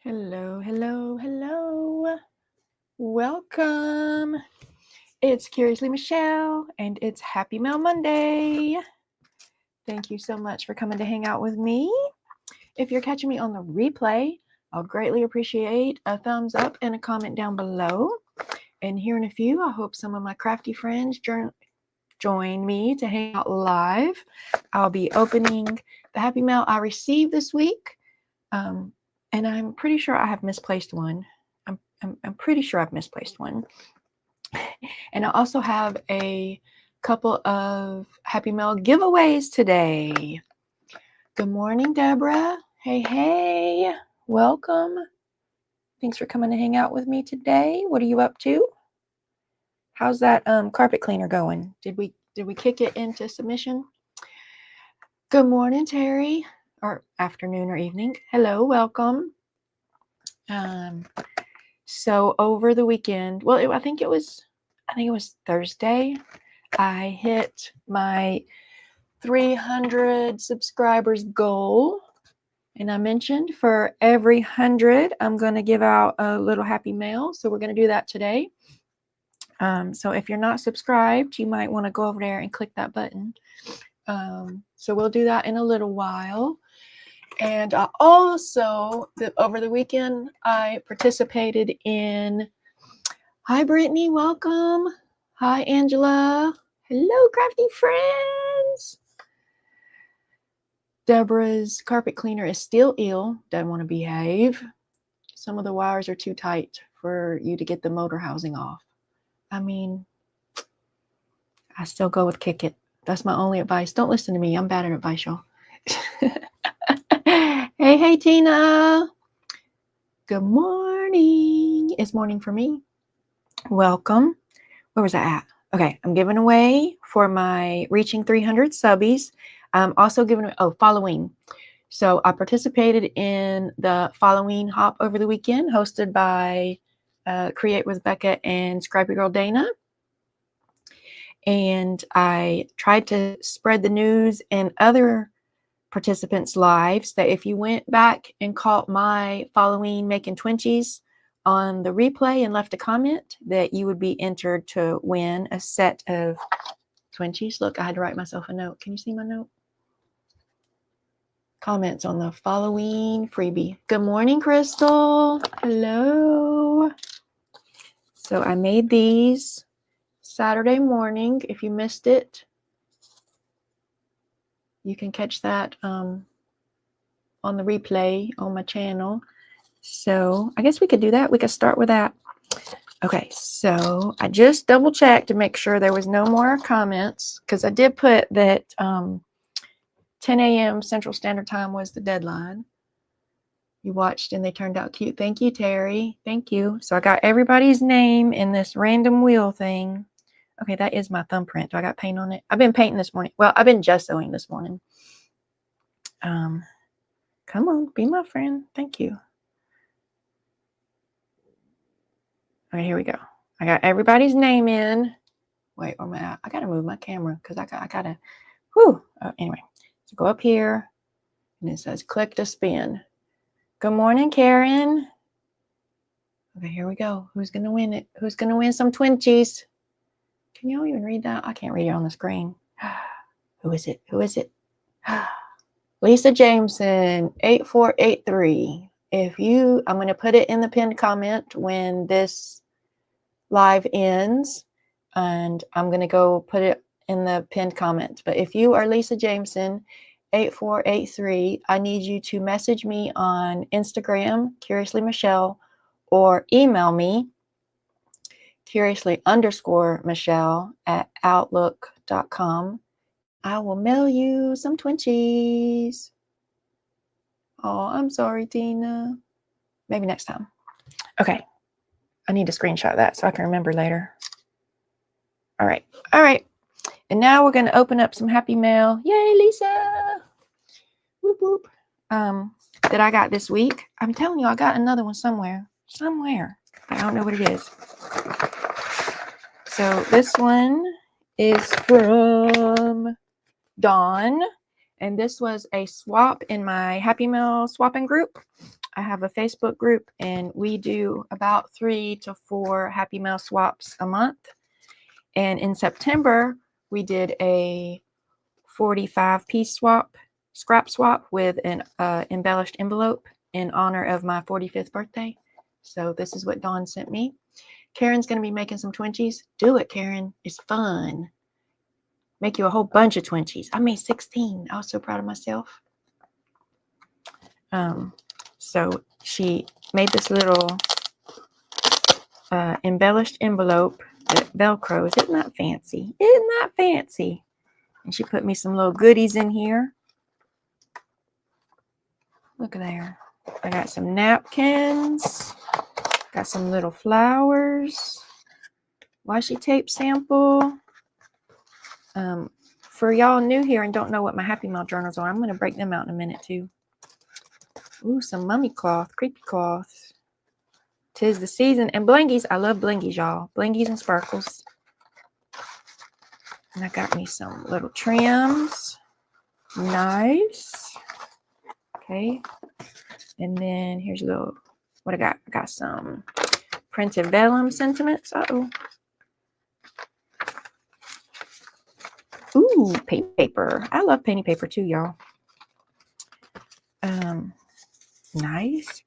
Hello, hello, hello. Welcome. It's Curiously Michelle, and it's Happy Mail Monday. Thank you so much for coming to hang out with me. If you're catching me on the replay, I'll greatly appreciate a thumbs up and a comment down below. And here in a few, I hope some of my crafty friends join me to hang out live. I'll be opening the Happy Mail I received this week. And I'm pretty sure I have misplaced one. I'm pretty sure I've misplaced one. And I also have a couple of Happy Mail giveaways today. Good morning, Deborah. Hey, welcome. Thanks for coming to hang out with me today. What are you up to? How's that carpet cleaner going? Did we kick it into submission? Good morning, Terry, or afternoon or evening. Hello, welcome. So over the weekend, well, I think it was Thursday, I hit my 300 subscribers goal. And I mentioned for every 100, I'm going to give out a little Happy Mail. So we're going to do that today. So if you're not subscribed, you might want to go over there and click that button. So we'll do that in a little while. And I also, over the weekend, I participated in, hi, Brittany, welcome. Hi, Angela. Hello, crafty friends. Deborah's carpet cleaner is still ill, doesn't want to behave. Some of the wires are too tight for you to get the motor housing off. I mean, I still go with kick it. That's my only advice. Don't listen to me. I'm bad at advice, y'all. Hey, Tina. Good morning. It's morning for me. Welcome. Where was that at? Okay, I'm giving away for my reaching 300 subbies. I'm also giving away, Halloween. So I participated in the Halloween hop over the weekend, hosted by Create with Becca and Scribey Girl Dana. And I tried to spread the news in other participants' lives that if you went back and caught my Halloween making Twinchies on the replay and left a comment, that you would be entered to win a set of Twinchies. Look, I had to write myself a note. Can you see my note? Comments on the Halloween freebie. Good morning, Crystal. Hello. So I made these Saturday morning. If you missed it, you can catch that on the replay on my channel. So I guess we could do that. We could start with that. Okay, so I just double checked to make sure there was no more comments, because I did put that 10 a.m. Central Standard Time was the deadline. You watched and they turned out cute. Thank you, Terry. Thank you. So I got everybody's name in this random wheel thing. Okay, that is my thumbprint. Do I got paint on it? I've been painting this morning. Well, I've been gessoing this morning. Come on, be my friend. Thank you. Okay, here we go. I got everybody's name in. Wait, where am I at? I gotta move my camera because I gotta. Anyway, so go up here, and it says click to spin. Good morning, Karen. Okay, here we go. Who's gonna win it? Who's gonna win some Twinchies? Can y'all even read that? I can't read it on the screen. Who is it? Who is it? Lisa Jameson, 8483. I'm going to put it in the pinned comment when this live ends, and I'm going to go put it in the pinned comment. But if you are Lisa Jameson, 8483, I need you to message me on Instagram, Curiously Michelle, or email me, curiously_Michelle@outlook.com. I will mail you some Twinchies. Oh, I'm sorry, Tina. Maybe next time. Okay. I need to screenshot that so I can remember later. All right. And now we're going to open up some Happy Mail. Yay, Lisa. Whoop, whoop. That I got this week. I'm telling you, I got another one somewhere. I don't know what it is. So this one is from Dawn. And this was a swap in my Happy Mail swapping group. I have a Facebook group, and we do about 3 to 4 Happy Mail swaps a month. And in September, we did a 45-piece scrap swap with an embellished envelope in honor of my 45th birthday. So this is what Dawn sent me. Karen's going to be making some Twinkies. Do it, Karen. It's fun. Make you a whole bunch of Twinkies. I made 16. I was so proud of myself. So she made this little embellished envelope that Velcros. Isn't that fancy? Isn't that fancy? And she put me some little goodies in here. Look at there. I got some napkins. Got some little flowers. Washi tape sample. For y'all new here and don't know what my Happy Mail journals are, I'm going to break them out in a minute too. Ooh, some mummy cloth, creepy cloth. 'Tis the season. And blingies. I love blingies, y'all. Blingies and sparkles. And I got me some little trims. Nice. Okay. And then here's a little, what I got? I got some printed vellum sentiments. Uh-oh. Ooh, paint paper. I love painting paper too, y'all. Nice.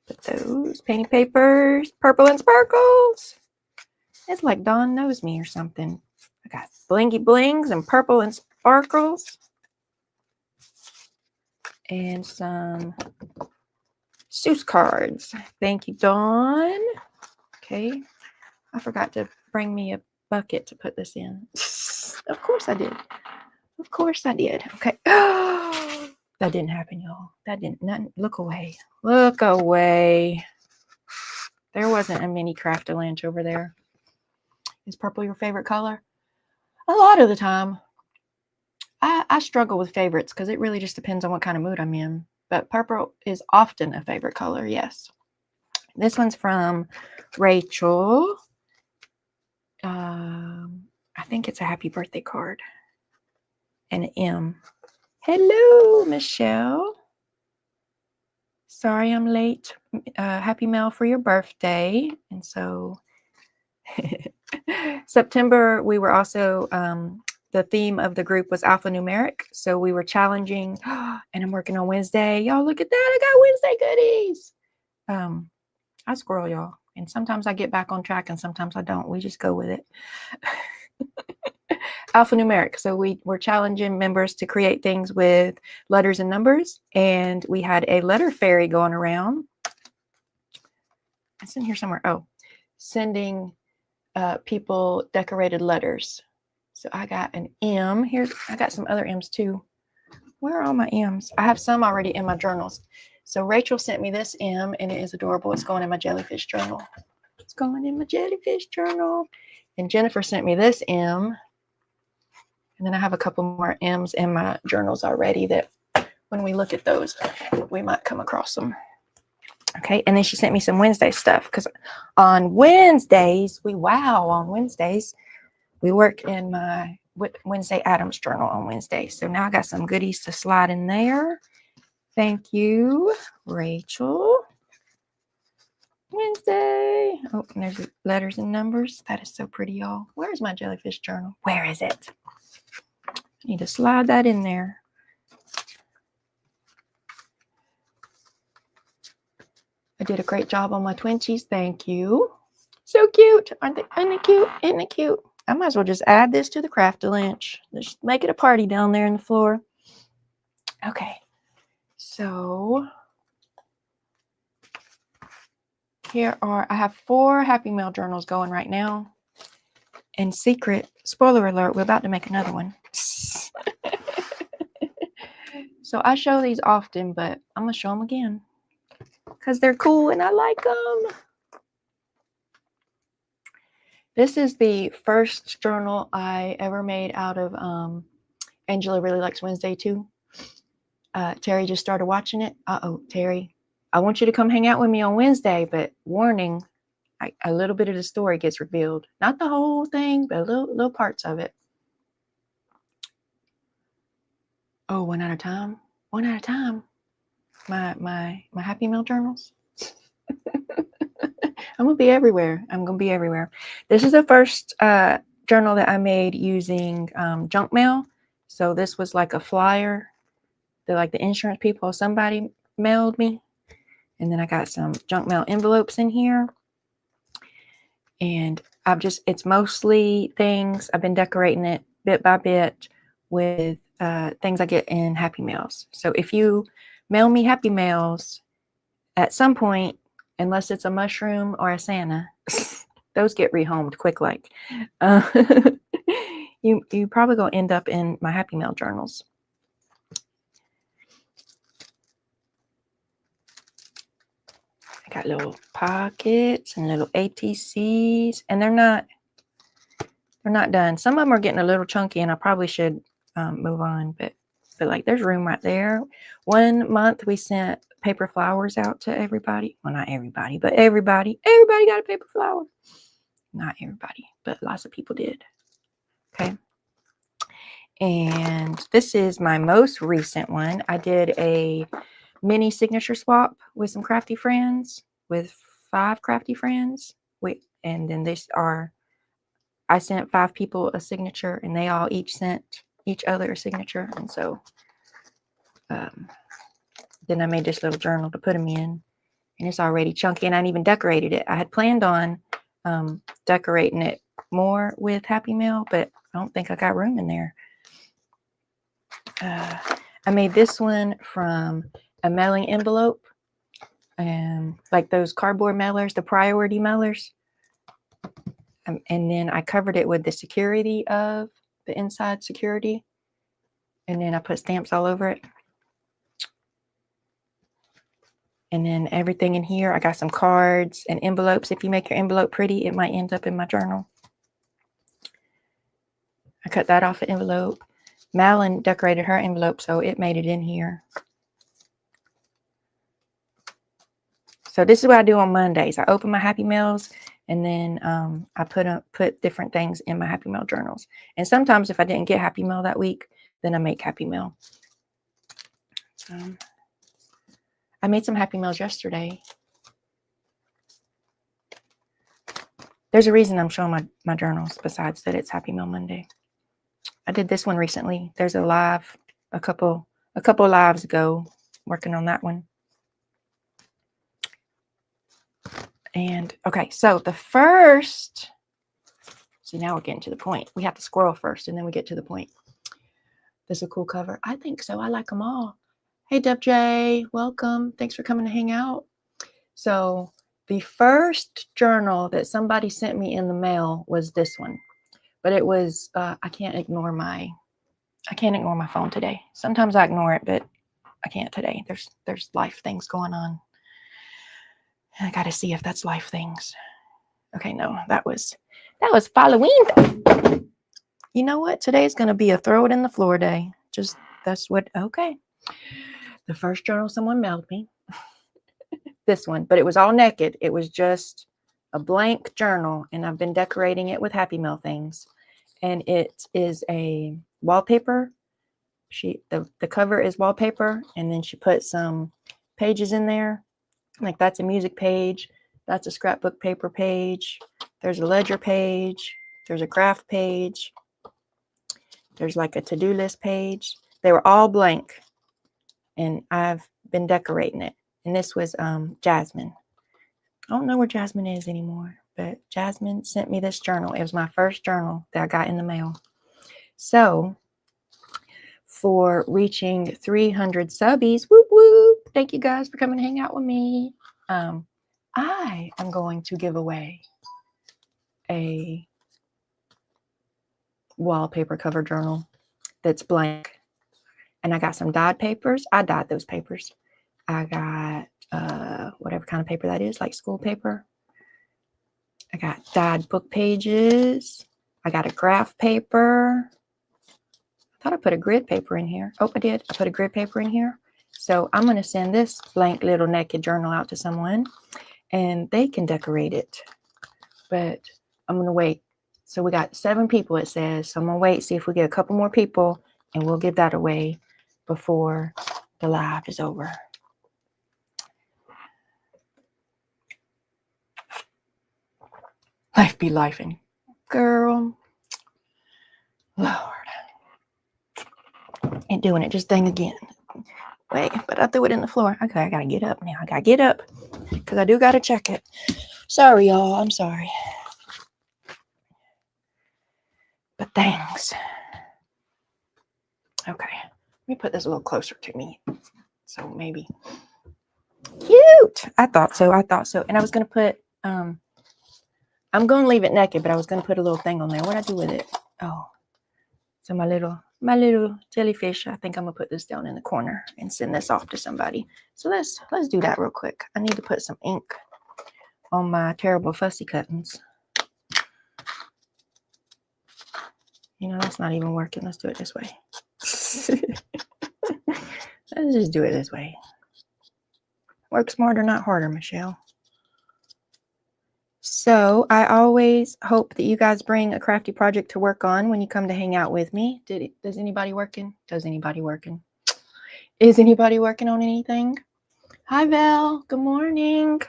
Put those painting papers, purple and sparkles. It's like Dawn knows me or something. I got blingy blings and purple and sparkles. And some Seuss cards. Thank you, Dawn. Okay. I forgot to bring me a bucket to put this in. Of course I did. Of course I did. Okay. That didn't happen, y'all. That didn't. Nothing. Look away. Look away. There wasn't a mini Craft-A-Lunch over there. Is purple your favorite color? A lot of the time. I struggle with favorites because it really just depends on what kind of mood I'm in. But purple is often a favorite color, yes. This one's from Rachel. I think it's a happy birthday card. And an M. Hello, Michelle. Sorry I'm late. Happy Mail for your birthday. And so September, we were also, the theme of the group was alphanumeric. So we were challenging, and I'm working on Wednesday. Y'all look at that. I got Wednesday goodies. I squirrel, y'all. And sometimes I get back on track and sometimes I don't. We just go with it. Alphanumeric. So we were challenging members to create things with letters and numbers. And we had a letter fairy going around. It's in here somewhere. Oh, sending people decorated letters. So I got an M. Here's, I got some other M's too. Where are all my M's? I have some already in my journals. So Rachel sent me this M and it is adorable. It's going in my jellyfish journal. It's going in my jellyfish journal. And Jennifer sent me this M. And then I have a couple more M's in my journals already that when we look at those, we might come across them. Okay. And then she sent me some Wednesday stuff because on Wednesdays, we work in my Wednesday Addams journal on Wednesdays. So now I got some goodies to slide in there. Thank you, Rachel. Wednesday. Oh, and there's letters and numbers. That is so pretty, y'all. Where's my jellyfish journal? Where is it? I need to slide that in there. I did a great job on my Twinkies. Thank you. So cute. Aren't they? Isn't it cute? Isn't it cute? I might as well just add this to the Craft-A-Lunch. Just make it a party down there on the floor. Okay. So here are, I have 4 Happy Mail journals going right now. And secret, spoiler alert, we're about to make another one. So I show these often, but I'm going to show them again. Because they're cool and I like them. This is the first journal I ever made out of Angela Really Likes Wednesday too. Terry just started watching it. Uh-oh, Terry. I want you to come hang out with me on Wednesday, but warning, a little bit of the story gets revealed. Not the whole thing, but little parts of it. Oh, one at a time. One at a time. my Happy Mail journals. I'm gonna be everywhere. I'm gonna be everywhere. This is the first journal that I made using junk mail. So this was like a flyer that like the insurance people, somebody mailed me. And then I got some junk mail envelopes in here. And it's mostly things. I've been decorating it bit by bit with things I get in Happy Mails. So if you mail me Happy Mails at some point, unless it's a mushroom or a Santa, those get rehomed quick like. You probably gonna end up in my Happy Mail journals. I got little pockets and little ATCs, and they're not done. Some of them are getting a little chunky, and I probably should move on, but like there's room right there. 1 month we sent paper flowers out to everybody. Well, not everybody, but everybody got a paper flower. Not everybody, but lots of people did. Okay. And this is my most recent one. I did a mini signature swap with some crafty friends, with 5 crafty friends. And then I sent 5 people a signature, and they all each sent each other a signature. And so then I made this little journal to put them in, and it's already chunky, and I even decorated it. I had planned on decorating it more with Happy Mail, but I don't think I got room in there. I made this one from a mailing envelope, and like those cardboard mailers, the priority mailers. And then I covered it with the security of the inside security. And then I put stamps all over it. And then everything in here, I got some cards and envelopes. If you make your envelope pretty, it might end up in my journal. I cut that off an envelope. Malin decorated her envelope, so it made it in here. So this is what I do on Mondays. I open my Happy Mails, and then I put different things in my Happy Mail journals. And sometimes if I didn't get Happy Mail that week, then I make Happy Mail. I made some Happy Mails yesterday. There's a reason I'm showing my journals besides that it's Happy Mail Monday. I did this one recently. There's a live, a couple lives ago, working on that one. And okay, so the first, see, now we're getting to the point. We have to scroll first, and then we get to the point. This is a cool cover. I think so. I like them all. Hey, Deb J, welcome. Thanks for coming to hang out. So the first journal that somebody sent me in the mail was this one, but it was I can't ignore my phone today. Sometimes I ignore it, but I can't today. There's life things going on. I got to see if that's life things. Okay, no, that was Halloween. You know what? Today is going to be a throw it in the floor day. Just that's what. Okay. The first journal someone mailed me, this one, but it was all naked. It was just a blank journal, and I've been decorating it with Happy Mail things. And it is a wallpaper. The cover is wallpaper, and then she put some pages in there. Like that's a music page. That's a scrapbook paper page. There's a ledger page. There's a graph page. There's like a to-do list page. They were all blank, and I've been decorating it. And this was Jasmine. I don't know where Jasmine is anymore, but Jasmine sent me this journal. It was my first journal that I got in the mail. So for reaching 300 subbies, whoop whoop, thank you guys for coming to hang out with me. I am going to give away a wallpaper cover journal that's blank. And I got some dyed papers. I dyed those papers. I got whatever kind of paper that is, like school paper. I got dyed book pages. I got a graph paper. I thought I put a grid paper in here. Oh, I did. I put a grid paper in here. So I'm going to send this blank little naked journal out to someone, and they can decorate it. But I'm going to wait. So we got 7 people, it says. So I'm going to wait, see if we get a couple more people, and we'll give that away before the live is over. Life be lifing. Girl. Lord. Ain't doing it. Just dang again. Wait, but I threw it in the floor. Okay, I gotta get up now. I gotta get up because I do gotta check it. Sorry, y'all. I'm sorry. But thanks. Okay. Let me put this a little closer to me. So maybe. Cute. I thought so. And I was going to put, I'm going to leave it naked, but I was going to put a little thing on there. What I do with it? Oh, so my little jellyfish. I think I'm going to put this down in the corner and send this off to somebody. So let's do that real quick. I need to put some ink on my terrible fussy cuttings. You know, that's not even working. Let's do it this way. Let's just do it this way. Work smarter, not harder, Michelle. So I always hope that you guys bring a crafty project to work on when you come to hang out with me. Does anybody working? Is anybody working on anything? Hi, Val. Good morning.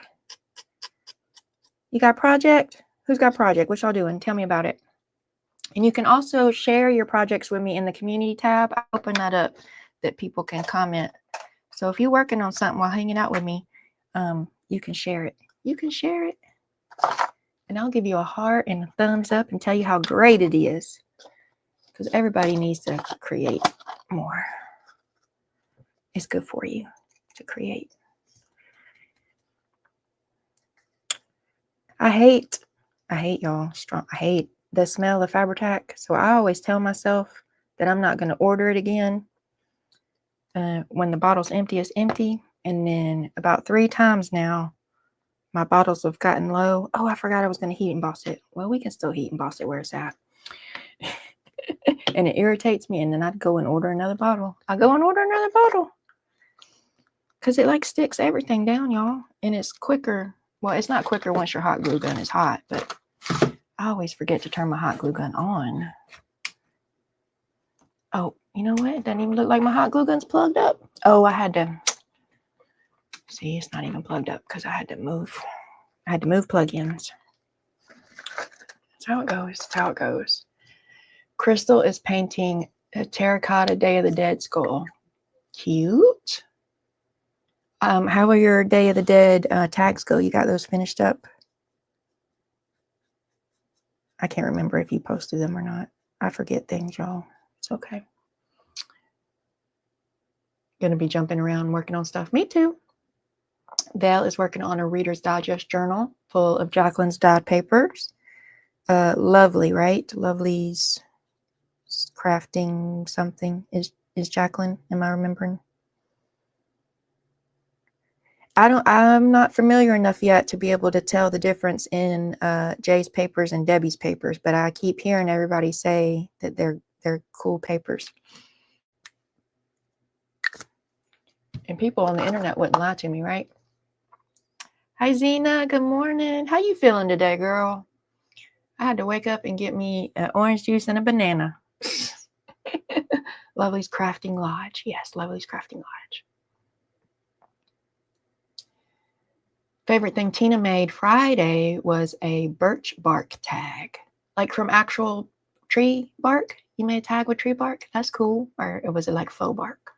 You got project? Who's got project? What y'all doing? Tell me about it. And you can also share your projects with me in the community tab. I open that up that people can comment. So if you're working on something while hanging out with me, you can share it. And I'll give you a heart and a thumbs up and tell you how great it is. Because everybody needs to create more. It's good for you to create. I hate y'all. I hate the smell of Fabri-Tac. So I always tell myself that I'm not going to order it again. When the bottle's empty, it's empty. And then about 3 times now, my bottles have gotten low. Oh, I forgot I was going to heat emboss it. Well, we can still heat emboss it where it's at. And it irritates me. And then I'd go and order another bottle. Because it like sticks everything down, y'all. And it's quicker. Well, it's not quicker once your hot glue gun is hot. But I always forget to turn my hot glue gun on. Oh, you know what? It doesn't even look like my hot glue gun's plugged up. Oh, I had to. See, it's not even plugged up because I had to move plugins. That's how it goes. Crystal is painting a terracotta Day of the Dead skull. Cute. How are your Day of the Dead tags go? You got those finished up? I can't remember if you posted them or not. I forget things, y'all. It's okay. Gonna be jumping around working on stuff. Me too. Val is working on a Reader's Digest journal full of Jacqueline's dyed papers. Lovely, right? Lovely's crafting something is Jacqueline. Am I remembering? I'm not familiar enough yet to be able to tell the difference in Jay's papers and Debbie's papers, but I keep hearing everybody say that they're cool papers. And people on the internet wouldn't lie to me, right? Hi, Zena. Good morning. How you feeling today, girl? I had to wake up and get me orange juice and a banana. Lovely's Crafting Lodge. Yes, Lovely's Crafting Lodge. Favorite thing Tina made Friday was a birch bark tag. Like from actual tree bark? You made a tag with tree bark? That's cool. Or was it like faux bark?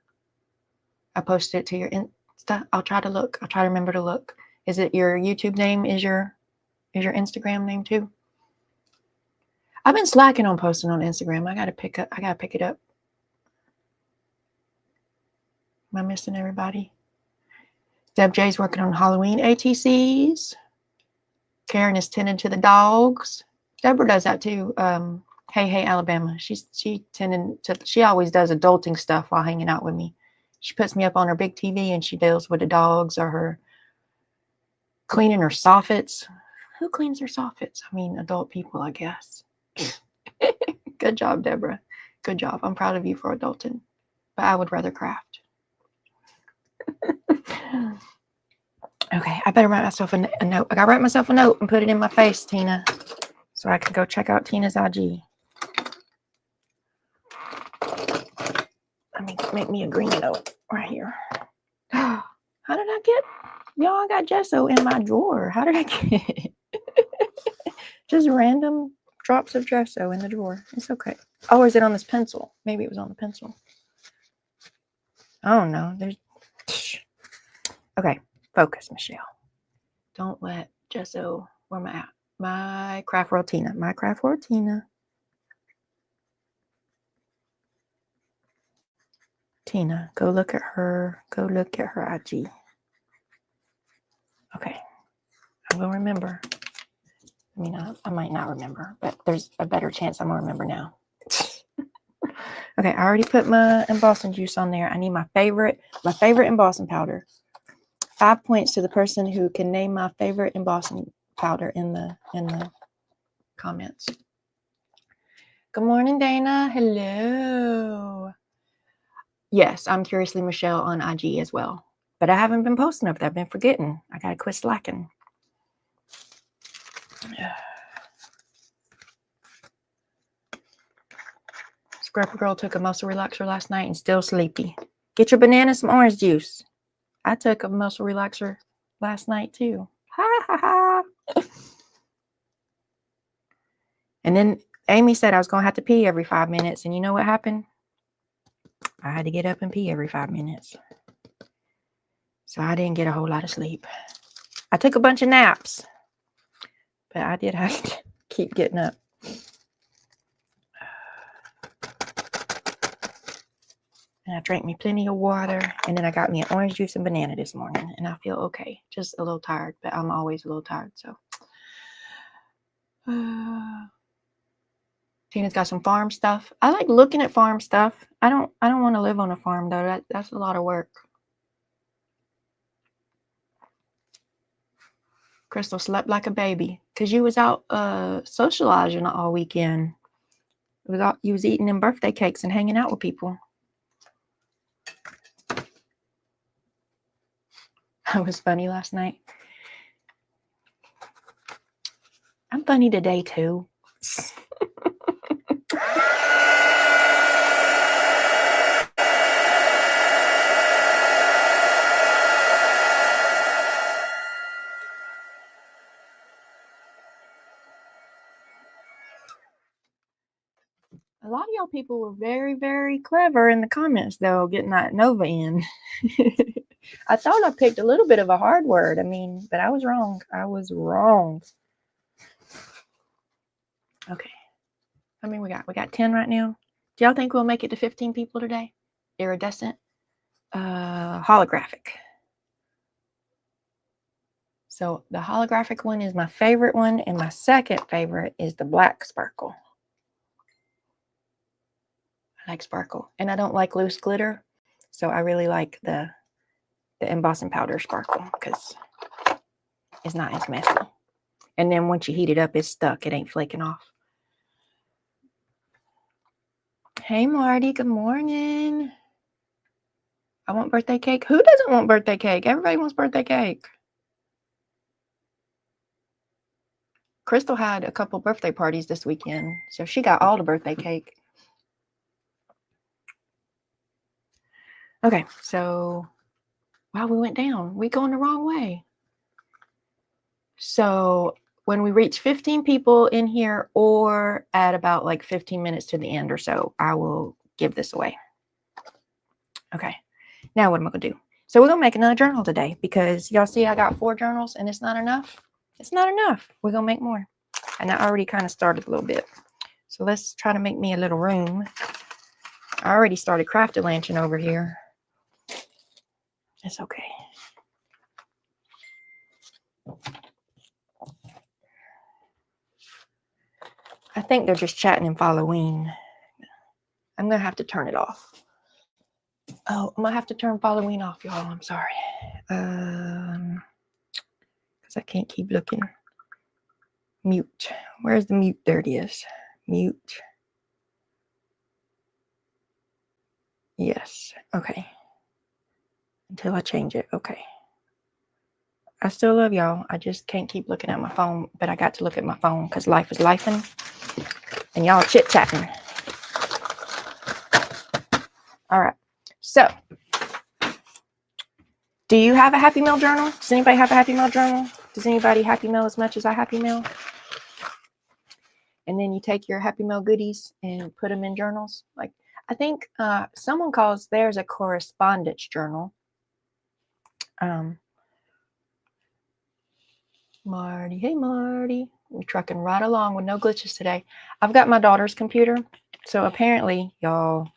I posted it to your Insta. I'll try to look. I'll try to remember to look. Is it your YouTube name? Is your Instagram name too? I've been slacking on posting on Instagram. I gotta pick it up. Am I missing everybody? Deb J's working on Halloween ATCs. Karen is tending to the dogs. Deborah does that too. Hey, Alabama. She always does adulting stuff while hanging out with me. She puts me up on her big TV and she deals with the dogs or her cleaning her soffits. Who cleans their soffits? I mean, adult people, I guess. Good job, Deborah. Good job. I'm proud of you for adulting. But I would rather craft. Okay, I better write myself a note. I gotta write myself a note and put it in my face, Tina, so I can go check out Tina's IG. Let me make me a green note right here. How did I get? Y'all, I got gesso in my drawer. How did I get it? Just random drops of gesso in the drawer. It's okay. Oh, or is it on this pencil? Maybe it was on the pencil. I don't know. There's okay. Focus, Michelle. Don't let gesso. Where am I at? My craft world Tina. My craft world Tina. Tina, go look at her. Go look at her IG. Okay. I will remember. I mean, I might not remember, but there's a better chance I'm gonna remember now. Okay, I already put my embossing juice on there. I need my favorite embossing powder. 5 points to the person who can name my favorite embossing powder in the comments. Good morning, Dana. Hello. Yes, I'm Curiously Michelle on IG as well. But I haven't been posting up there. I've been forgetting. I gotta quit slacking. Scrapper Girl took a muscle relaxer last night and still sleepy. Get your banana some orange juice. I took a muscle relaxer last night too. Ha ha ha. And then Amy said I was going to have to pee every 5 minutes. And you know what happened? I had to get up and pee every 5 minutes. So I didn't get a whole lot of sleep. I took a bunch of naps. But I did have to keep getting up. And I drank me plenty of water. And then I got me an orange juice and banana this morning. And I feel okay. Just a little tired. But I'm always a little tired. So. Tina's got some farm stuff. I like looking at farm stuff. I don't want to live on a farm though. That's a lot of work. Crystal slept like a baby because you was out socializing all weekend. You was eating them birthday cakes and hanging out with people. I was funny last night. I'm funny today too. A lot of y'all people were very, very clever in the comments, though, getting that Nova in. I thought I picked a little bit of a hard word. I mean, but I was wrong. I was wrong. Okay. I mean, we got 10 right now. Do y'all think we'll make it to 15 people today? Iridescent. Holographic. So the holographic one is my favorite one, and my second favorite is the black sparkle. I like sparkle, and I don't like loose glitter, so I really like the embossing powder sparkle because it's not as messy. And then once you heat it up, it's stuck. It ain't flaking off. Hey, Marty. Good morning. I want birthday cake. Who doesn't want birthday cake? Everybody wants birthday cake. Crystal had a couple birthday parties this weekend, so she got all the birthday cake. Okay, so, wow, we went down. We going the wrong way. So when we reach 15 people in here or at about like 15 minutes to the end or so, I will give this away. Okay, now what am I going to do? So we're going to make another journal today because y'all see I got 4 journals and it's not enough. It's not enough. We're going to make more. And I already kind of started a little bit. So let's try to make me a little room. I already started crafted lanching over here. It's okay. I think they're just chatting in Halloween. I'm going to have to turn it off. Oh, I'm going to have to turn Halloween off, y'all. I'm sorry. Because I can't keep looking. Mute. Where's the mute? There it is. Mute. Yes. Okay. Until I change it. Okay. I still love y'all. I just can't keep looking at my phone, but I got to look at my phone because life is lifing. And y'all chit-chatting. All right. So, do you have a Happy Mail journal? Does anybody have a Happy Mail journal? Does anybody Happy Mail as much as I Happy Mail? and then you take your Happy Mail goodies and put them in journals. Like, I think someone calls theirs a correspondence journal. Marty, hey Marty, we're trucking right along with no glitches today. I've got my daughter's computer, so apparently, y'all,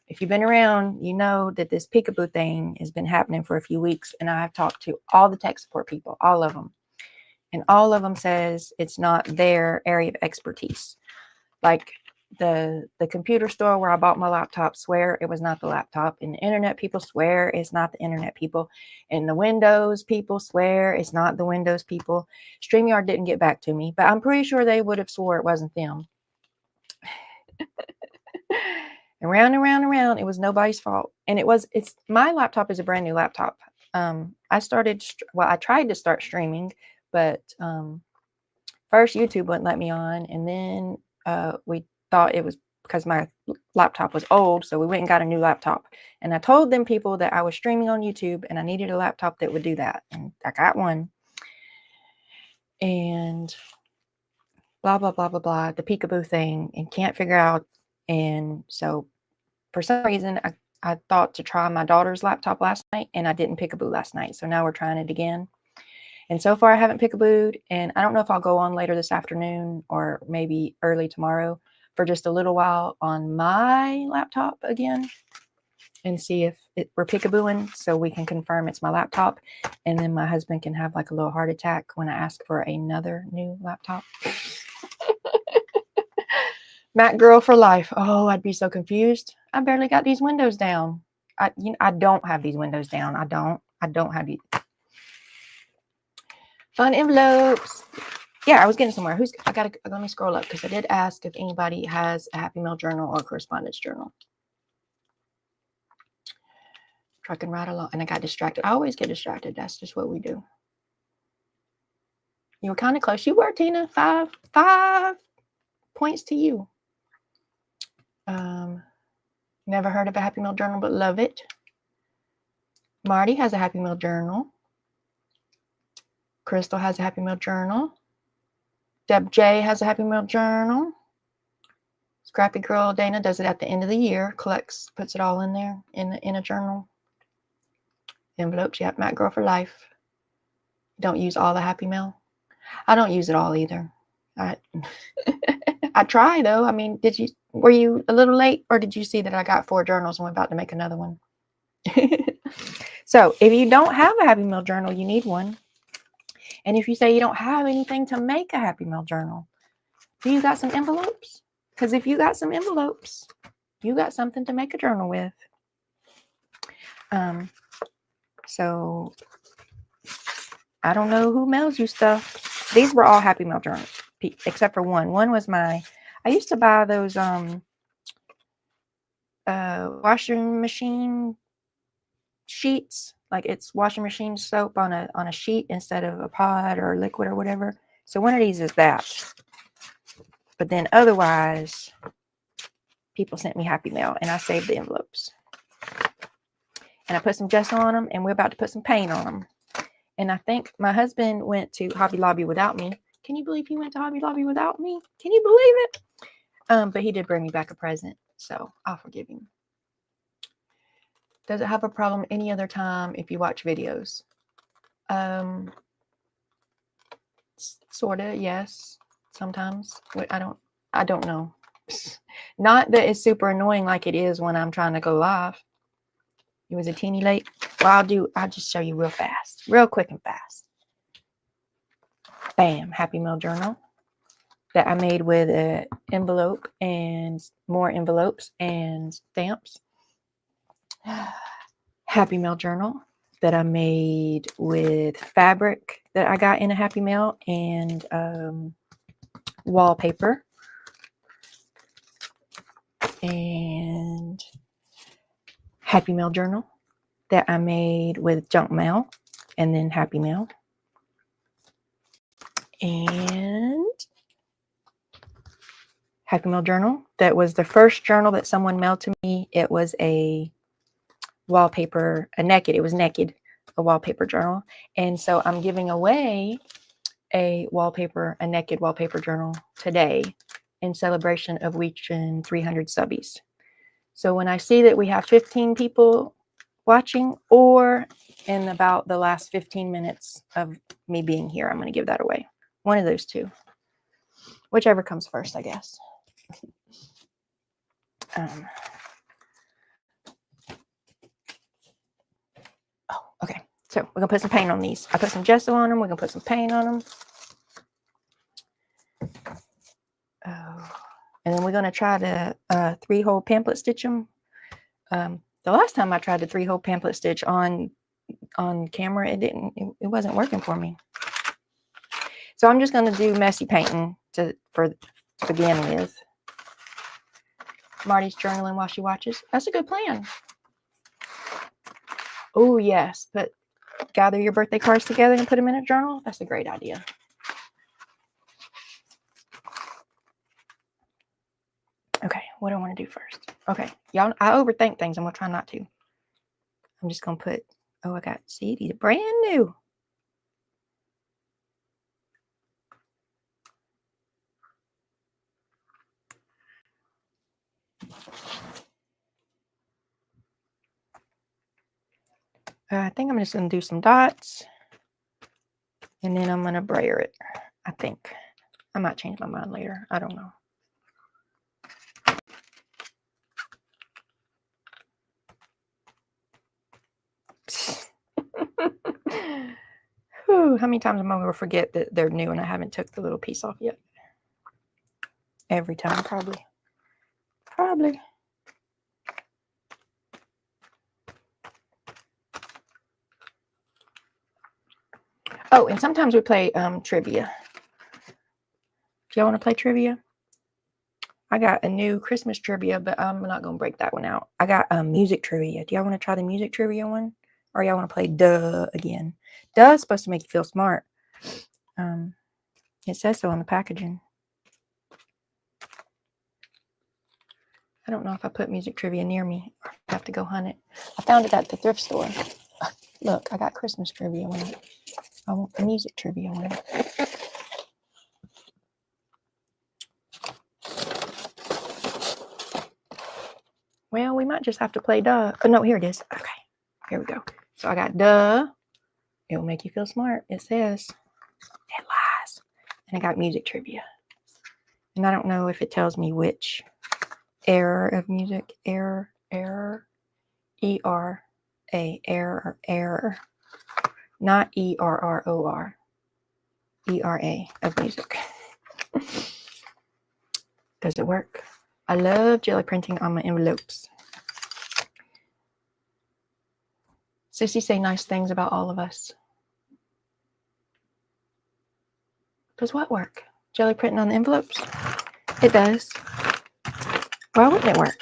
if you've been around, you know that this peekaboo thing has been happening for a few weeks, and I've talked to all the tech support people, all of them, and all of them says it's not their area of expertise. Like the computer store where I bought my laptop swear it was not the laptop, and the internet people swear it's not the internet people, and the Windows people swear it's not the Windows people. StreamYard didn't get back to me, but I'm pretty sure they would have swore it wasn't them. And round and round and round, it was nobody's fault. And it's my laptop is a brand new laptop. I tried to start streaming, but first YouTube wouldn't let me on, and then we thought it was because my laptop was old, so we went and got a new laptop. And I told them people that I was streaming on YouTube and I needed a laptop that would do that, and I got one. And blah blah blah blah blah, the peekaboo thing, and can't figure out. And so for some reason I thought to try my daughter's laptop last night, and I didn't peekaboo last night, so now we're trying it again. And so far I haven't peekabooed, and I don't know if I'll go on later this afternoon or maybe early tomorrow for just a little while on my laptop again and see if we're peekabooing, so we can confirm it's my laptop, and then my husband can have like a little heart attack when I ask for another new laptop. Mac girl for life. Oh, I'd be so confused. I barely got these windows down. I don't have these windows down. I don't have these. Fun envelopes. Yeah, I was getting somewhere. Let me scroll up because I did ask if anybody has a Happy Mail journal or a correspondence journal. Trucking right along, and I got distracted. I always get distracted. That's just what we do. You were kind of close. You were, Tina. 5 points to you. Never heard of a Happy Mail journal, but love it. Marty has a Happy Mail journal. Crystal has a Happy Mail journal. Deb J has a Happy Mail journal. Scrappy Girl Dana does it at the end of the year. Collects, puts it all in there in a journal. Envelopes, yep. Mac Girl for life. Don't use all the Happy Mail. I don't use it all either. I try though. I mean, were you a little late, or did you see that I got 4 journals and we're about to make another one? So if you don't have a Happy Mail journal, you need one. And if you say you don't have anything to make a Happy Mail journal, do you got some envelopes? Because if you got some envelopes, you got something to make a journal with. So I don't know who mails you stuff. These were all Happy Mail journals, except for one. One was I used to buy those washing machine sheets. Like it's washing machine soap on a sheet instead of a pod or liquid or whatever. So one of these is that. But then otherwise, people sent me Happy Mail, and I saved the envelopes. And I put some gesso on them, and we're about to put some paint on them. And I think my husband went to Hobby Lobby without me. Can you believe he went to Hobby Lobby without me? Can you believe it? But he did bring me back a present, so I'll forgive him. Does it have a problem any other time if you watch videos? Sorta, yes. Sometimes. I don't know. Not that it's super annoying like it is when I'm trying to go live. It was a teeny late. Well, I'll just show you real fast. Real quick and fast. Bam. Happy Mail journal that I made with an envelope and more envelopes and stamps. Happy Mail journal that I made with fabric that I got in a Happy Mail and wallpaper. And Happy Mail journal that I made with junk mail and then Happy Mail. And Happy Mail journal that was the first journal that someone mailed to me. It was a wallpaper, a wallpaper journal. And so I'm giving away a naked wallpaper journal today in celebration of reaching 300 subbies. So when I see that we have 15 people watching, or in about the last 15 minutes of me being here, I'm going to give that away. One of those two. Whichever comes first, I guess. Okay. So we're going to put some paint on these. I put some gesso on them. We're going to put some paint on them. And then we're going to try to 3-hole pamphlet stitch them. The last time I tried to 3-hole pamphlet stitch on camera, it wasn't working for me. So I'm just going to do messy painting to begin with. Marty's journaling while she watches. That's a good plan. Oh yes, gather your birthday cards together and put them in a journal. That's a great idea. Okay, what do I want to do first? Okay, y'all, I overthink things. I'm going to try not to. I'm just going to put, I got, see, these are brand new. I think I'm just going to do some dots. And then I'm going to brayer it, I think. I might change my mind later. I don't know. Whew, how many times am I going to forget that they're new and I haven't took the little piece off yet? Every time, probably. Probably. Oh, and sometimes we play trivia. Do y'all want to play trivia? I got a new Christmas trivia, but I'm not going to break that one out. I got music trivia. Do y'all want to try the music trivia one? Or y'all want to play duh again? Duh is supposed to make you feel smart. It says so on the packaging. I don't know if I put music trivia near me. I have to go hunt it. I found it at the thrift store. Look, I got Christmas trivia one. I want the music trivia one. Well, we might just have to play duh. Oh, no, here it is. Okay, here we go. So I got duh. It will make you feel smart. It says it lies. And I got music trivia. And I don't know if it tells me which error of music. Error. E-R-A. Error. Not E-R-R-O-R. E-R-A of music. Does it work? I love jelly printing on my envelopes. Sissy say nice things about all of us. Does what work? Jelly printing on the envelopes? It does. Why wouldn't it work?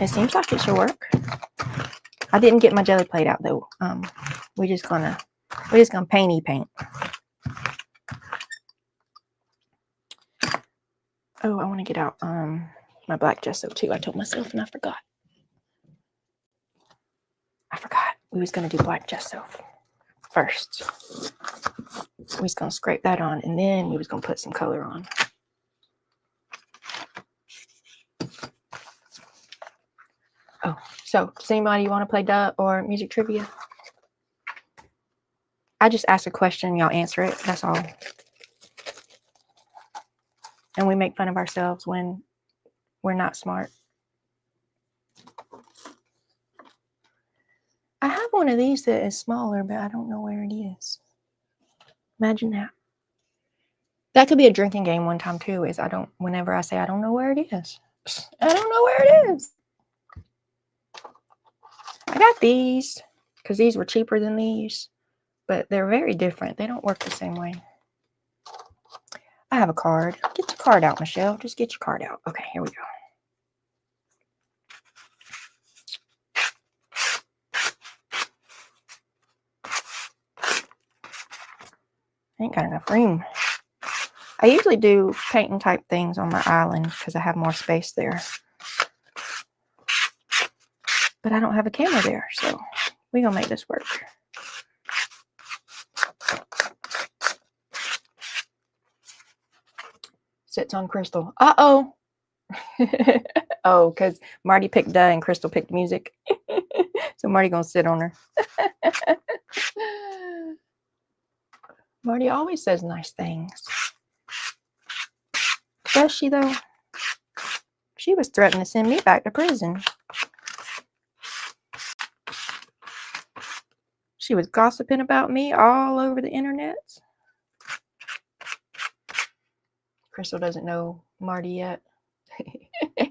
It seems like it should work. I didn't get my jelly plate out though. We're just gonna paint. Oh, I want to get out my black gesso too. I told myself and I forgot. We was gonna do black gesso first. We was gonna scrape that on and then we was gonna put some color on. Oh, so does anybody want to play duh or music trivia? I just ask a question, y'all answer it. That's all. And we make fun of ourselves when we're not smart. I have one of these that is smaller, but I don't know where it is. Imagine that. That could be a drinking game one time too, is whenever I say I don't know where it is. I don't know where it is. I got these because these were cheaper than these, but they're very different. They don't work the same way. I have a card. Get your card out, Michelle. Just get your card out. Okay, here we go. I ain't got enough room. I usually do painting type things on my island because I have more space there. But I don't have a camera there, so we're going to make this work. sits on Crystal. Uh-oh. Oh, because Marty picked duh and Crystal picked music. So Marty gonna sit on her. Marty always says nice things. Does she, though? She was threatening to send me back to prison. She was gossiping about me all over the internet. Crystal doesn't know Marty yet.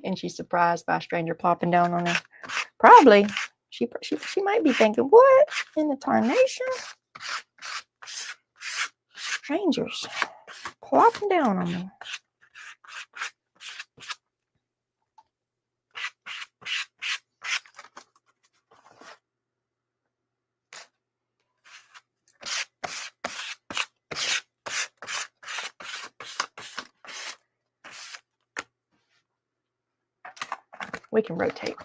And she's surprised by a stranger plopping down on her. Probably. She might be thinking, what in the tarnation? Strangers plopping down on me. We can rotate.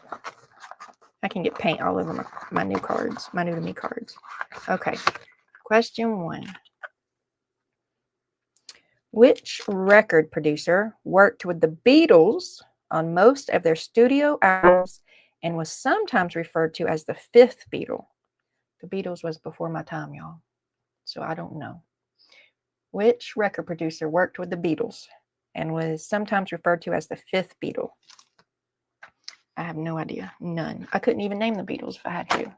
I can get paint all over my new cards, my new to me cards. Okay. Question 1. Which record producer worked with the Beatles on most of their studio albums and was sometimes referred to as the 5th Beatle? The Beatles was before my time, y'all. So I don't know. Which record producer worked with the Beatles and was sometimes referred to as the 5th Beatle? I have no idea. None. I couldn't even name the Beatles if I had to.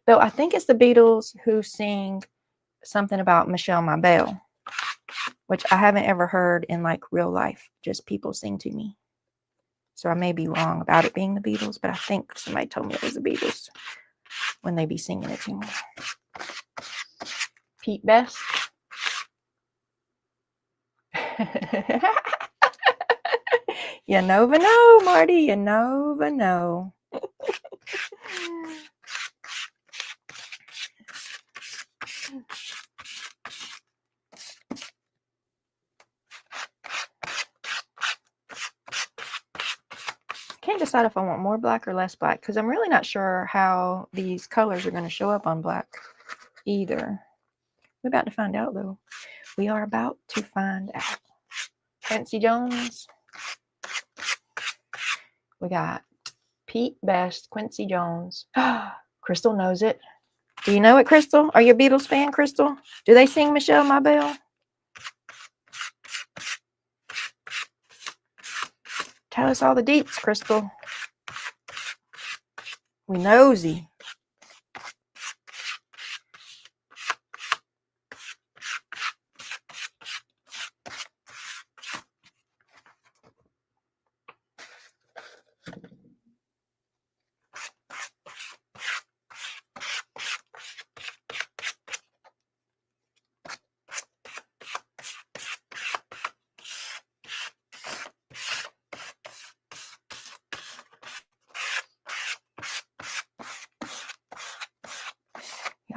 Though I think it's the Beatles who sing something about Michelle My Belle, which I haven't ever heard in like real life. Just people sing to me. So I may be wrong about it being the Beatles, but I think somebody told me it was the Beatles when they be singing it to me. Pete Best. You never know, Marty. You never know. Can't decide if I want more black or less black because I'm really not sure how these colors are going to show up on black either. We're about to find out, though. We are about to find out. Quincy Jones. We got Pete Best, Quincy Jones. Crystal knows it. Do you know it, Crystal? Are you a Beatles fan, Crystal? Do they sing Michelle My Belle? Tell us all the deets, Crystal. We nosy.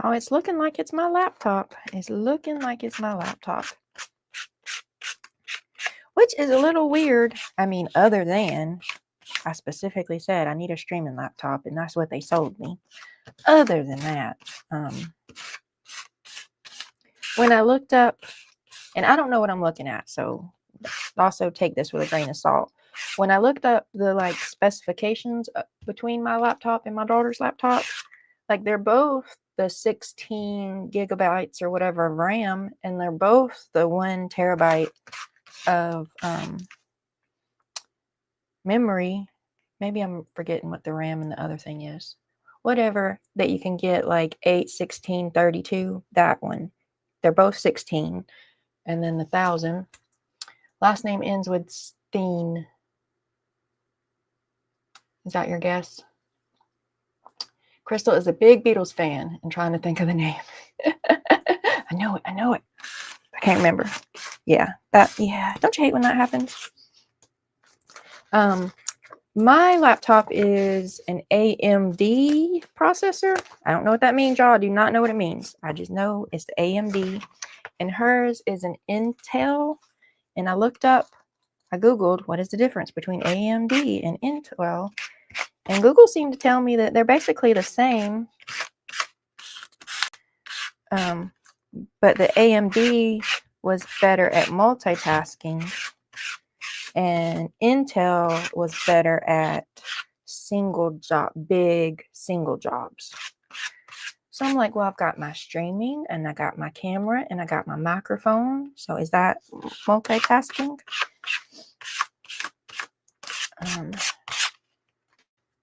Oh, it's looking like it's my laptop. It's looking like it's my laptop. Which is a little weird. I mean, other than I specifically said I need a streaming laptop, and that's what they sold me. Other than that, when I looked up, and I don't know what I'm looking at, so also take this with a grain of salt. When I looked up the like specifications between my laptop and my daughter's laptop, like they're both the 16 gigabytes or whatever of RAM, and they're both the 1 terabyte of memory. Maybe I'm forgetting what the RAM and the other thing is. Whatever that you can get, like 8, 16, 32, that one. They're both 16. And then the 1000. Last name ends with Steen. Is that your guess? Crystal is a big Beatles fan and trying to think of the name. I know it. I can't remember. Yeah. Don't you hate when that happens? My laptop is an AMD processor. I don't know what that means, y'all. I do not know what it means. I just know it's the AMD. And hers is an Intel. And I Googled what is the difference between AMD and Intel. And Google seemed to tell me that they're basically the same. But the AMD was better at multitasking And Intel was better at big single jobs. So I'm like, well, I've got my streaming and I got my camera and I got my microphone. So is that multitasking?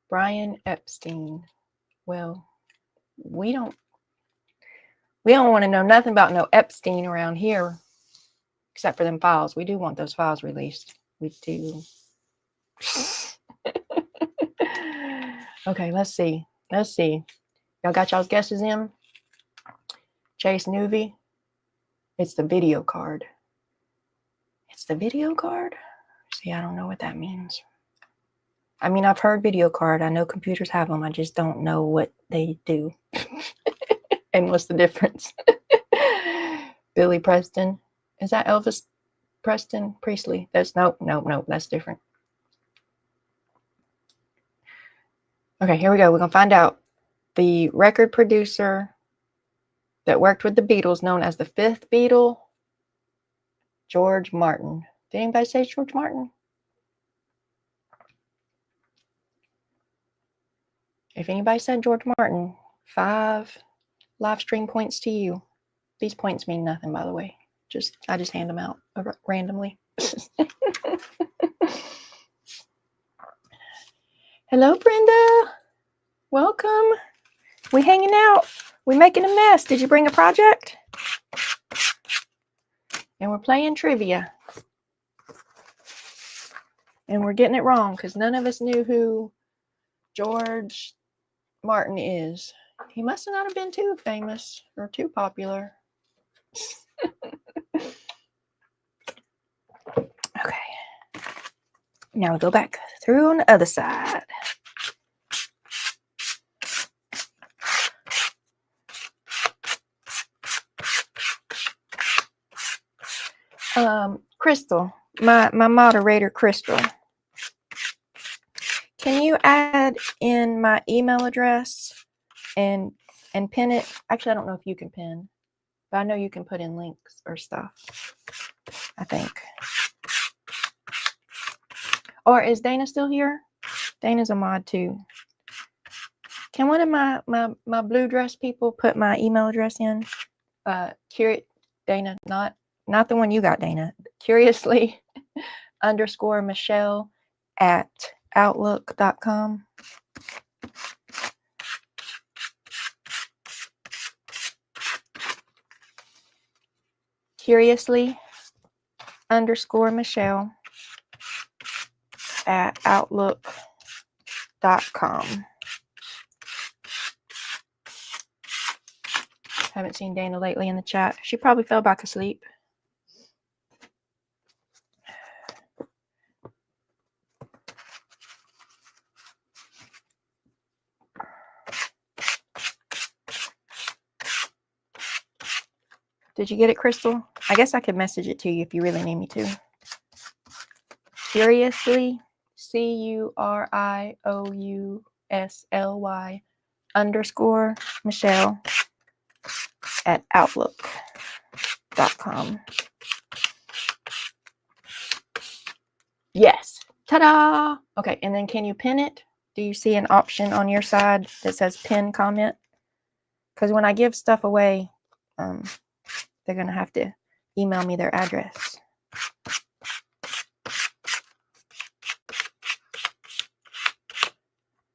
Brian Epstein. Well, we don't want to know nothing about no Epstein around here, except for them files. We do want those files released. We do. Okay, let's see. Y'all got y'all's guesses in? Chase Newby. It's the video card. See, I don't know what that means. I mean, I've heard video card. I know computers have them. I just don't know what they do. And what's the difference? Billy Preston. Is that Elvis Preston Priestley? That's nope. That's different. Okay, here we go. We're going to find out. The record producer that worked with the Beatles, known as the fifth Beatle, George Martin. Did anybody say George Martin? If anybody said George Martin, 5 live stream points to you. These points mean nothing, by the way. I just hand them out randomly. Hello, Brenda. Welcome. We hanging out. We making a mess. Did you bring a project? And we're playing trivia. And we're getting it wrong because none of us knew who George Martin is. He must not have been too famous or too popular. Okay. Now we go back through on the other side. Crystal, my moderator, Crystal. Can you add in my email address and pin it? Actually, I don't know if you can pin, but I know you can put in links or stuff, I think. Or is Dana still here? Dana's a mod too. Can one of my blue dress people put my email address in? Dana, not the one you got, Dana. Curiously _Michelle at outlook.com. Curiously _Michelle at outlook.com. Haven't seen Dana lately in the chat. She probably fell back asleep. Did you get it, Crystal? I guess I could message it to you if you really need me to. Curiously, CURIOUSLY _Michelle at outlook.com. Yes. Ta-da! Okay, and then can you pin it? Do you see an option on your side that says pin comment? Because when I give stuff away, they're going to have to email me their address.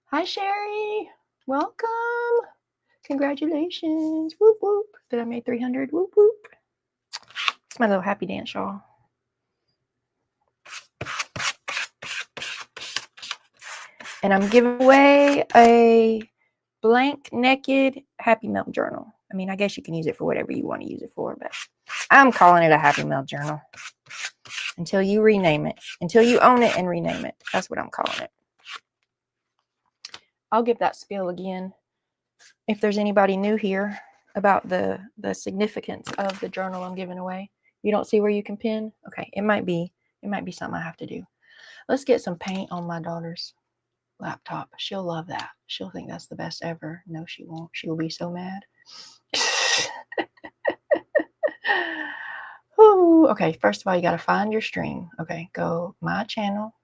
Hi, Sherry. Welcome. Congratulations. Whoop, whoop. That I made 300. Whoop, whoop. It's my little happy dance, y'all. And I'm giving away a blank naked Happy Mail journal. I mean, I guess you can use it for whatever you want to use it for, but I'm calling it a Happy Mail journal until you rename it, until you own it and rename it. That's what I'm calling it. I'll give that spiel again if there's anybody new here about the significance of the journal I'm giving away. You don't see where you can pin? Okay, it might be something I have to do. Let's get some paint on my daughter's laptop. She'll love that. She'll think that's the best ever. No, she won't. She will be so mad. Ooh. Ooh, okay, first of all, you got to find your stream. Okay, go my channel,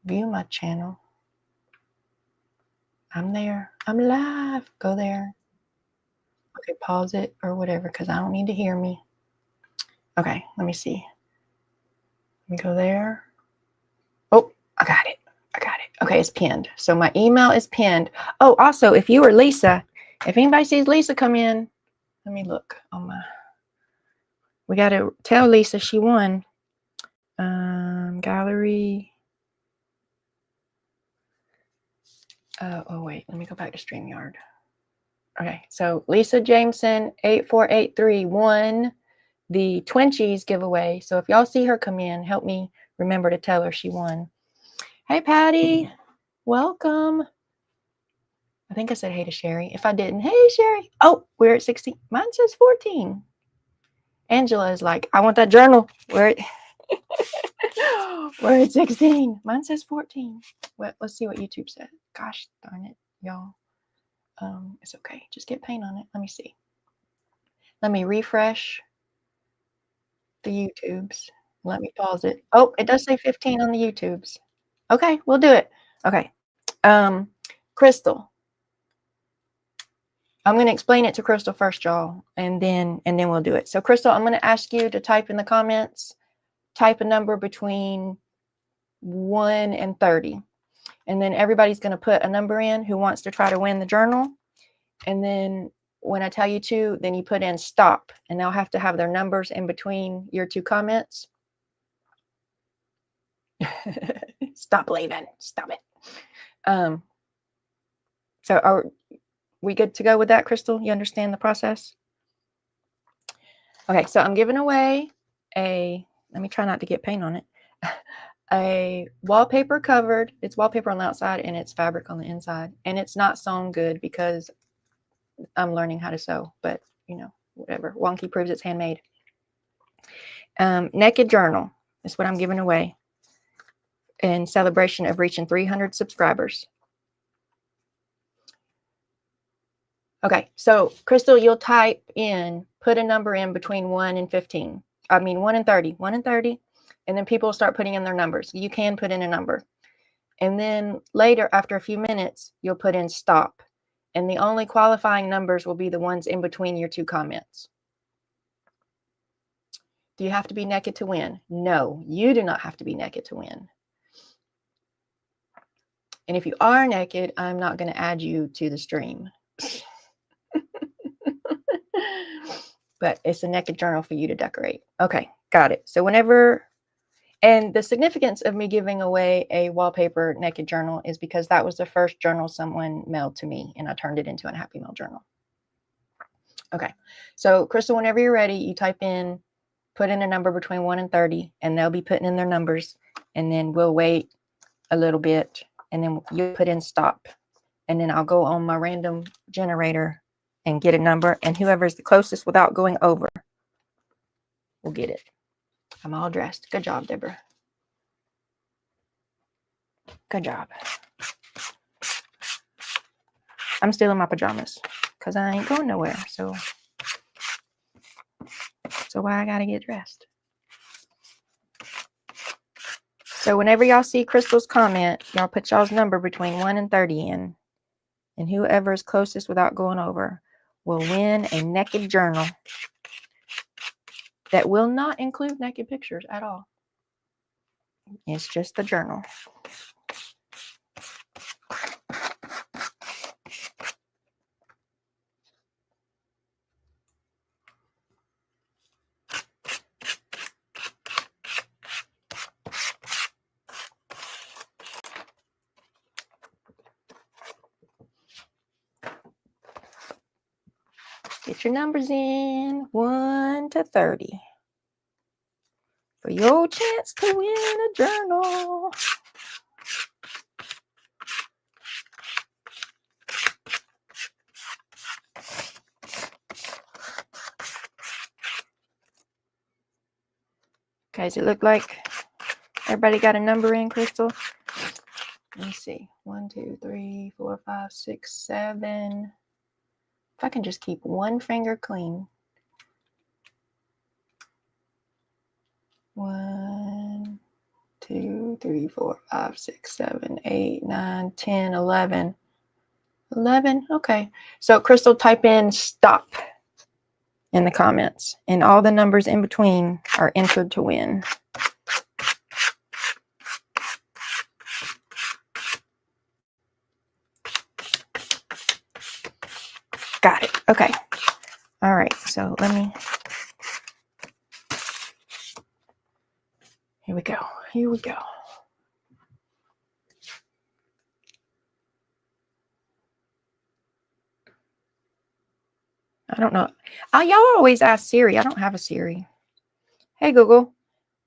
view my channel. I'm there. I'm live. Go there. Okay, pause it or whatever because I don't need to hear me. Okay, let me see. Let me go there. Oh, I got it. I got it. Okay, it's pinned. So my email is pinned. Oh, also, if you or Lisa, if anybody sees Lisa come in, let me look on my. We got to tell Lisa she won. Gallery. Oh, wait. Let me go back to StreamYard. Okay, so Lisa Jameson 8483 won the Twinchies giveaway. So if y'all see her come in, help me remember to tell her she won. Hey, Patty. Welcome. I think I said hey to Sherry. If I didn't, hey, Sherry. Oh, we're at 16. Mine says 14. Angela is like, I want that journal. We're at 16. Mine says 14. Well, let's see what YouTube said. Gosh darn it, y'all. It's okay. Just get paint on it. Let me see. Let me refresh the YouTubes. Let me pause it. Oh, it does say 15 on the YouTubes. Okay, we'll do it. Okay. Crystal. I'm going to explain it to Crystal first, y'all, and then we'll do it. So, Crystal, I'm going to ask you to type in the comments, type a number between 1 and 30. And then everybody's going to put a number in who wants to try to win the journal. And then when I tell you to, then you put in stop, and they'll have to have their numbers in between your two comments. Stop leaving. Stop it. So are we good to go with that, Crystal? You understand the process? Okay, so I'm giving away let me try not to get paint on it, a wallpaper covered. It's wallpaper on the outside and it's fabric on the inside. And it's not sewn good because I'm learning how to sew, but you know, whatever. Wonky proves it's handmade. Naked journal is what I'm giving away in celebration of reaching 300 subscribers. Okay, so Crystal, you'll type in, put a number in between 1 and 15. I mean 1 and 30, 1 and 30, and then people will start putting in their numbers. You can put in a number. And then later, after a few minutes, you'll put in stop. And the only qualifying numbers will be the ones in between your two comments. Do you have to be naked to win? No, you do not have to be naked to win. And if you are naked, I'm not going to add you to the stream. But it's a naked journal for you to decorate. Okay, got it. So whenever, and the significance of me giving away a wallpaper naked journal is because that was the first journal someone mailed to me, and I turned it into a Happy Mail journal. Okay, so Crystal, whenever you're ready, you type in, put in a number between 1 and 30, and they'll be putting in their numbers, and then we'll wait a little bit, and then you put in stop, and then I'll go on my random generator and get a number, and whoever's the closest without going over will get it. I'm all dressed. Good job, Deborah. Good job. I'm still in my pajamas because I ain't going nowhere. So why I gotta get dressed? So whenever y'all see Crystal's comment, y'all put y'all's number between 1 and 30 in, and whoever is closest without going over will win a naked journal that will not include naked pictures at all. It's just the journal. Get your numbers in 1 to 30 for your chance to win a journal. Okay, does it look like everybody got a number in, Crystal? Let me see. 1, 2, 3, 4, 5, 6, 7. If I can just keep one finger clean. 1, 2, 3, 4, 5, 6, 7, 8, 9, 10, 11. 11. Okay. So Crystal, type in stop in the comments, and all the numbers in between are entered to win. Got it. Okay. All right. So let me. Here we go. Here we go. I don't know. Y'all always ask Siri. I don't have a Siri. Hey, Google,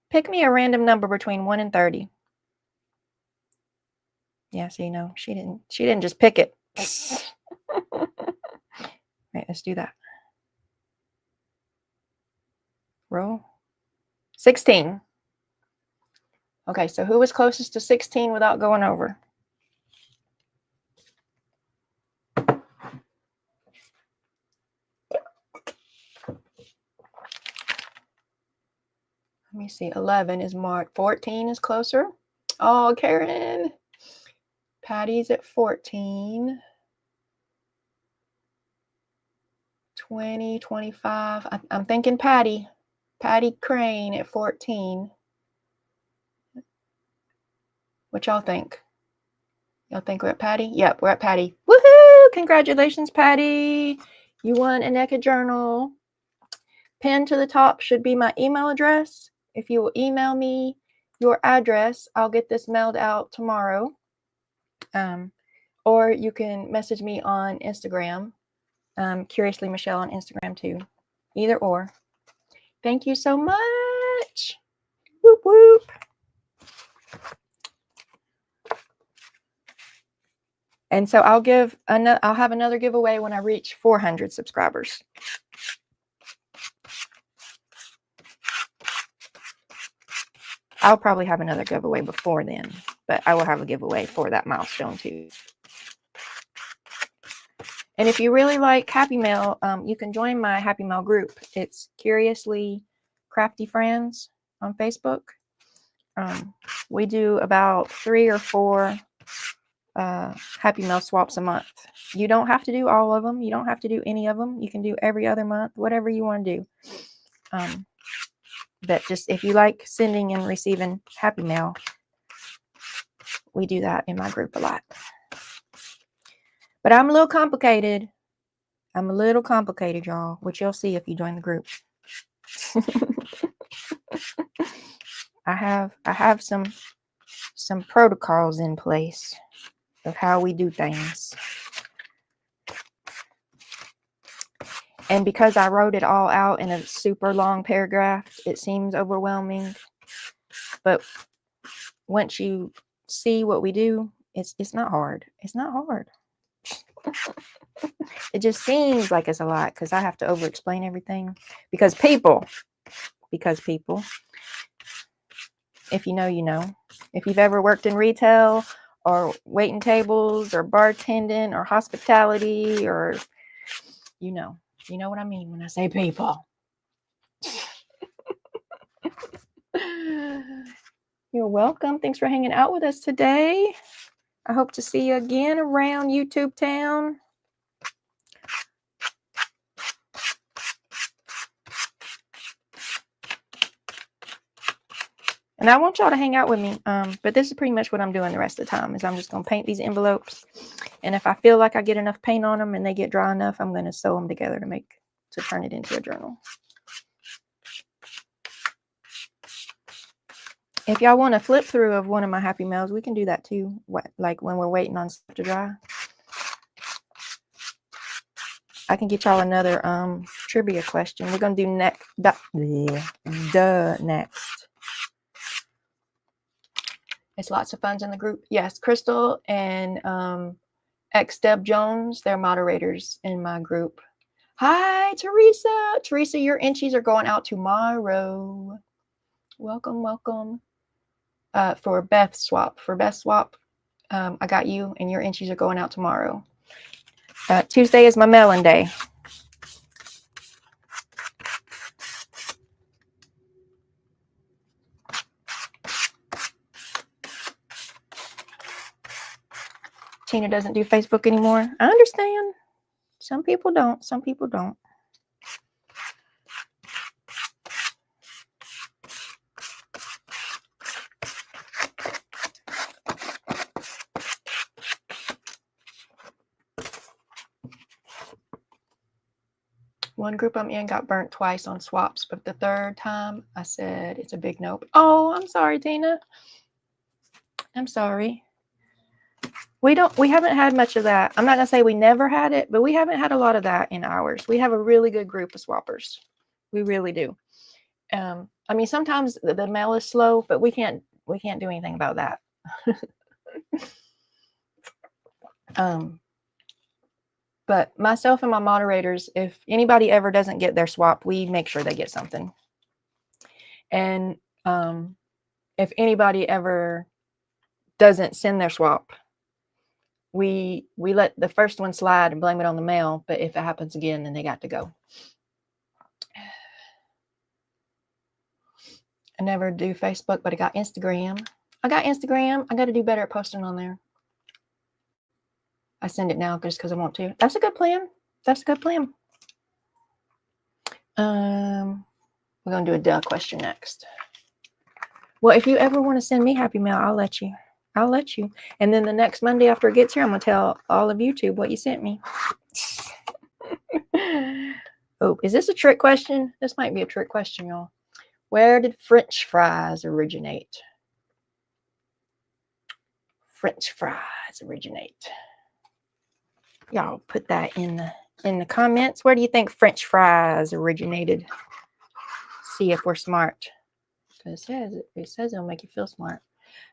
pick me a random number between 1 and 30. Yeah, so you know, she didn't just pick it. Right, let's do that. Roll. 16. Okay, so who was closest to 16 without going over? Let me see. 11 is marked. 14 is closer. Oh, Karen. Patty's at 14. 20, 25. I'm thinking Patty. Patty Crane at 14. What y'all think? Y'all think we're at Patty? Yep, we're at Patty. Woohoo! Congratulations, Patty. You won a NECA journal. Pinned to the top should be my email address. If you will email me your address, I'll get this mailed out tomorrow. Or you can message me on Instagram. Curiously Michelle on Instagram too. Either or. Thank you so much. Whoop whoop. And so I'll have another giveaway when I reach 400 subscribers. I'll probably have another giveaway before then, but I will have a giveaway for that milestone too. And if you really like Happy Mail, you can join my Happy Mail group. It's Curiously Crafty Friends on Facebook. We do about 3 or 4 Happy Mail swaps a month. You don't have to do all of them. You don't have to do any of them. You can do every other month, whatever you want to do. But just if you like sending and receiving Happy Mail, we do that in my group a lot. But I'm a little complicated. I'm a little complicated, y'all, which you'll see if you join the group. I have some protocols in place of how we do things. And because I wrote it all out in a super long paragraph, it seems overwhelming. But once you see what we do, it's not hard. It's not hard. It just seems like it's a lot because I have to over-explain everything. Because people, if you know, you know. If you've ever worked in retail or waiting tables or bartending or hospitality or, you know what I mean when I say people. You're welcome. Thanks for hanging out with us today. I hope to see you again around YouTube town. And I want y'all to hang out with me. But this is pretty much what I'm doing the rest of the time is I'm just going to paint these envelopes. And if I feel like I get enough paint on them and they get dry enough, I'm going to sew them together to turn it into a journal. If y'all want a flip through of one of my Happy Mails, we can do that too. Like when we're waiting on stuff to dry. I can get y'all another trivia question. We're going to do next. Next. It's lots of fun in the group. Yes, Crystal and Deb Jones, they're moderators in my group. Hi, Teresa. Teresa, your inchies are going out tomorrow. Welcome, welcome. For Beth Swap. I got you, and your inchies are going out tomorrow. Tuesday is my melon day. Tina doesn't do Facebook anymore. I understand. Some people don't. Some people don't. One group I'm in got burnt twice on swaps, but the third time I said it's a big nope. Oh, I'm sorry, Tina. I'm sorry. We haven't had much of that. I'm not gonna say we never had it, but we haven't had a lot of that in ours. We have a really good group of swappers. We really do. I mean, sometimes the mail is slow, but we can't do anything about that. But myself and my moderators, if anybody ever doesn't get their swap, we make sure they get something. And if anybody ever doesn't send their swap, we let the first one slide and blame it on the mail. But if it happens again, then they got to go. I never do Facebook, but I got Instagram. I got to do better at posting on there. I send it now just because I want to. That's a good plan. That's a good plan. We're going to do a duh question next. Well, if you ever want to send me Happy Mail, I'll let you. I'll let you. And then the next Monday after it gets here, I'm going to tell all of YouTube what you sent me. Oh, is this a trick question? This might be a trick question, y'all. Where did French fries originate? French fries originate. Y'all put that in the comments. Where do you think French fries originated? See if we're smart. It says it'll make you feel smart.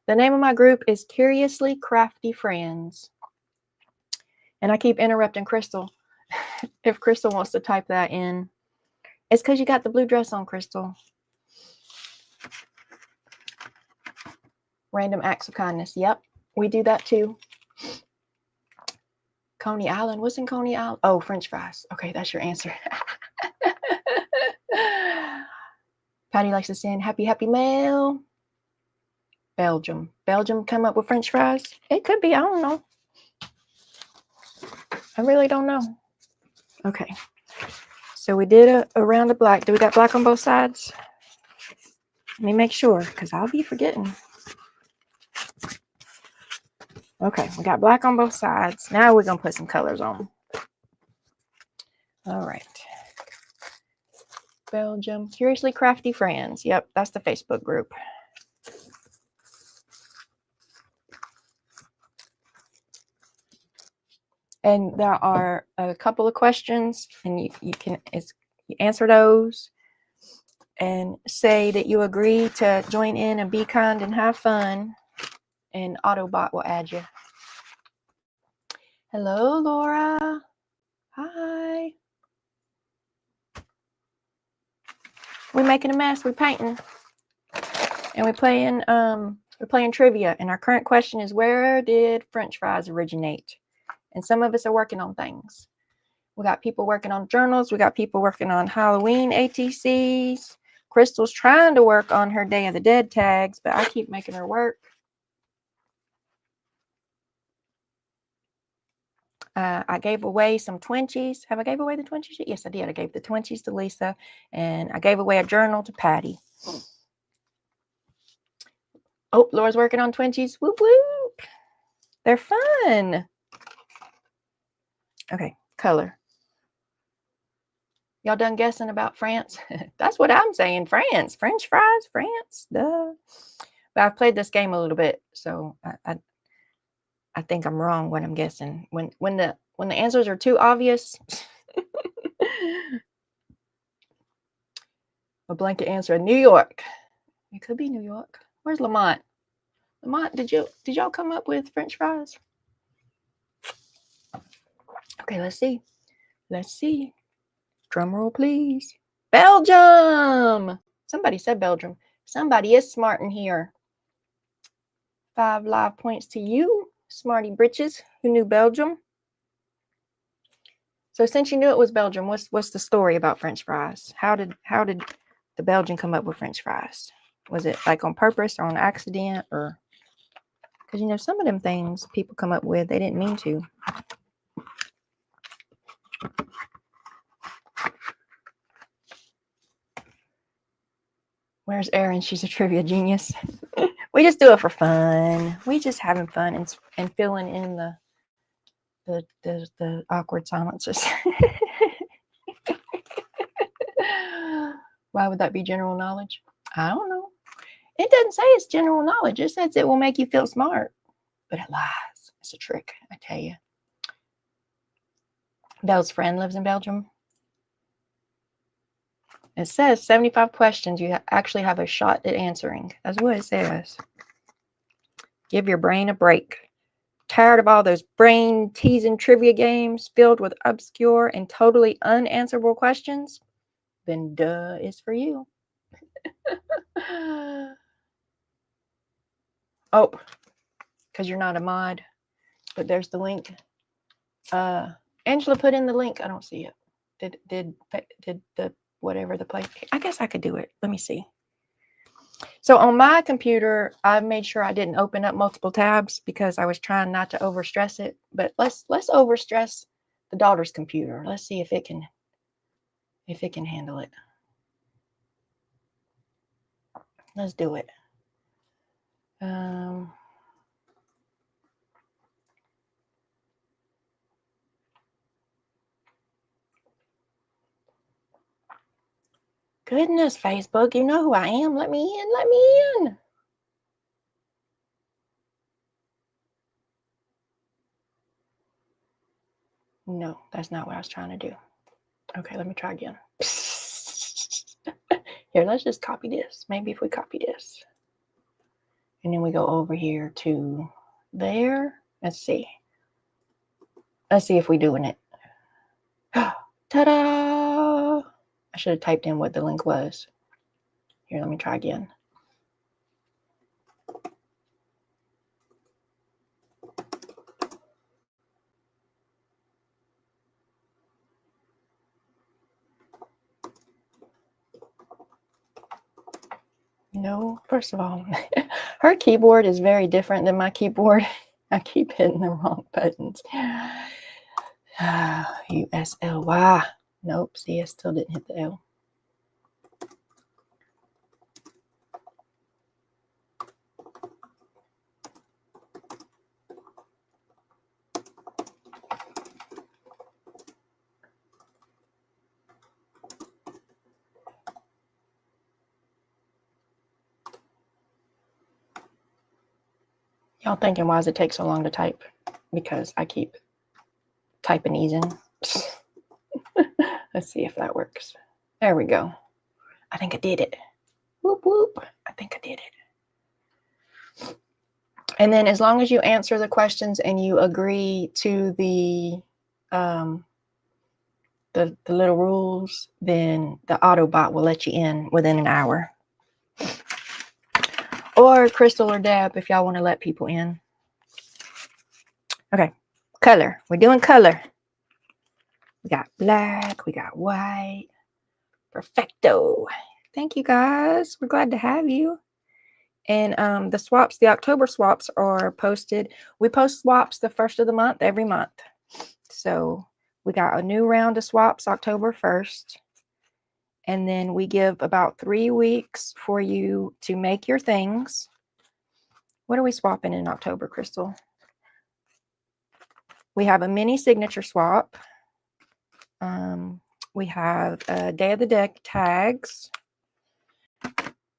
The name of my group is Curiously Crafty Friends. And I keep interrupting Crystal. If Crystal wants to type that in, it's because you got the blue dress on, Crystal. Random acts of kindness. Yep, we do that too. Coney Island. What's in Coney Island? Oh, French fries. Okay, that's your answer. Patty likes to send happy mail. Belgium come up with French fries? It could be. I don't know. I really don't know. Okay. So we did a round of black. Do we got black on both sides? Let me make sure, because I'll be forgetting. Okay, we got black on both sides. Now we're going to put some colors on. All right. Belgium. Curiously Crafty Friends. Yep, that's the Facebook group. And there are a couple of questions, and you can answer those and say that you agree to join in and be kind and have fun, and Autobot will add you. Hello, Laura. Hi. We're making a mess. We're painting, and we're playing trivia. And our current question is, where did French fries originate? And some of us are working on things. We got people working on journals. We got people working on Halloween ATCs. Crystal's trying to work on her Day of the Dead tags, but I keep making her work. I gave away some Twinchies. Have I gave away the Twinchies? Yes, I did. I gave the Twinchies to Lisa, and I gave away a journal to Patty. Oh, Laura's working on Twinchies. Whoop, whoop. They're fun. Okay, color. Y'all done guessing about France? That's what I'm saying. France. French fries, France. Duh. But I've played this game a little bit, so I think I'm wrong when I'm guessing. When the answers are too obvious. A blanket answer. New York. It could be New York. Where's Lamont? Lamont, did y'all come up with French fries? Okay, let's see. Let's see. Drum roll, please. Belgium. Somebody said Belgium. Somebody is smart in here. 5 live points to you, smarty britches, who knew Belgium. So since you knew it was Belgium, what's the story about French fries? How did the Belgian come up with French fries? Was it like on purpose or on accident, or Because, you know, some of them things people come up with, they didn't mean to. Where's Erin? She's a trivia genius. We just do it for fun. We just having fun and filling in the awkward silences. Why would that be general knowledge? I don't know. It doesn't say it's general knowledge. It says it will make you feel smart. But it lies. It's a trick, I tell you. Belle's friend lives in Belgium. It says 75 questions you actually have a shot at answering. That's what it says. Give your brain a break. Tired of all those brain teasing trivia games filled with obscure and totally unanswerable questions? Then duh is for you. Oh, because you're not a mod, but there's the link. Angela put in the link. I don't see it. Did the whatever the place? I guess I could do it. Let me see. So on my computer, I made sure I didn't open up multiple tabs because I was trying not to overstress it. But let's overstress the daughter's computer. Let's see if it can handle it. Let's do it. Goodness, Facebook, you know who I am. Let me in. Let me in. No, that's not what I was trying to do. Okay, let me try again. Here, let's just copy this. Maybe if we copy this. And then we go over here to there. Let's see. Let's see if we're doing it. Ta-da! I should have typed in what the link was. Here, let me try again. No, first of all, her keyboard is very different than my keyboard. I keep hitting the wrong buttons. USLY. Nope, see, I still didn't hit the L. Y'all thinking, why does it take so long to type? Because I keep typing these in. Let's see if that works. There we go. I think I did it. Whoop, whoop. I think I did it. And then as long as you answer the questions and you agree to the little rules, then the Autobot will let you in within an hour. Or Crystal or Deb, if y'all want to let people in. Okay, color. We're doing color. We got black. We got white. Perfecto. Thank you, guys. We're glad to have you. And the swaps, the October swaps are posted. We post swaps the first of the month, every month. So we got a new round of swaps October 1st. And then we give about 3 weeks for you to make your things. What are we swapping in October, Crystal? We have a mini signature swap. We have a Day of the Deck tags.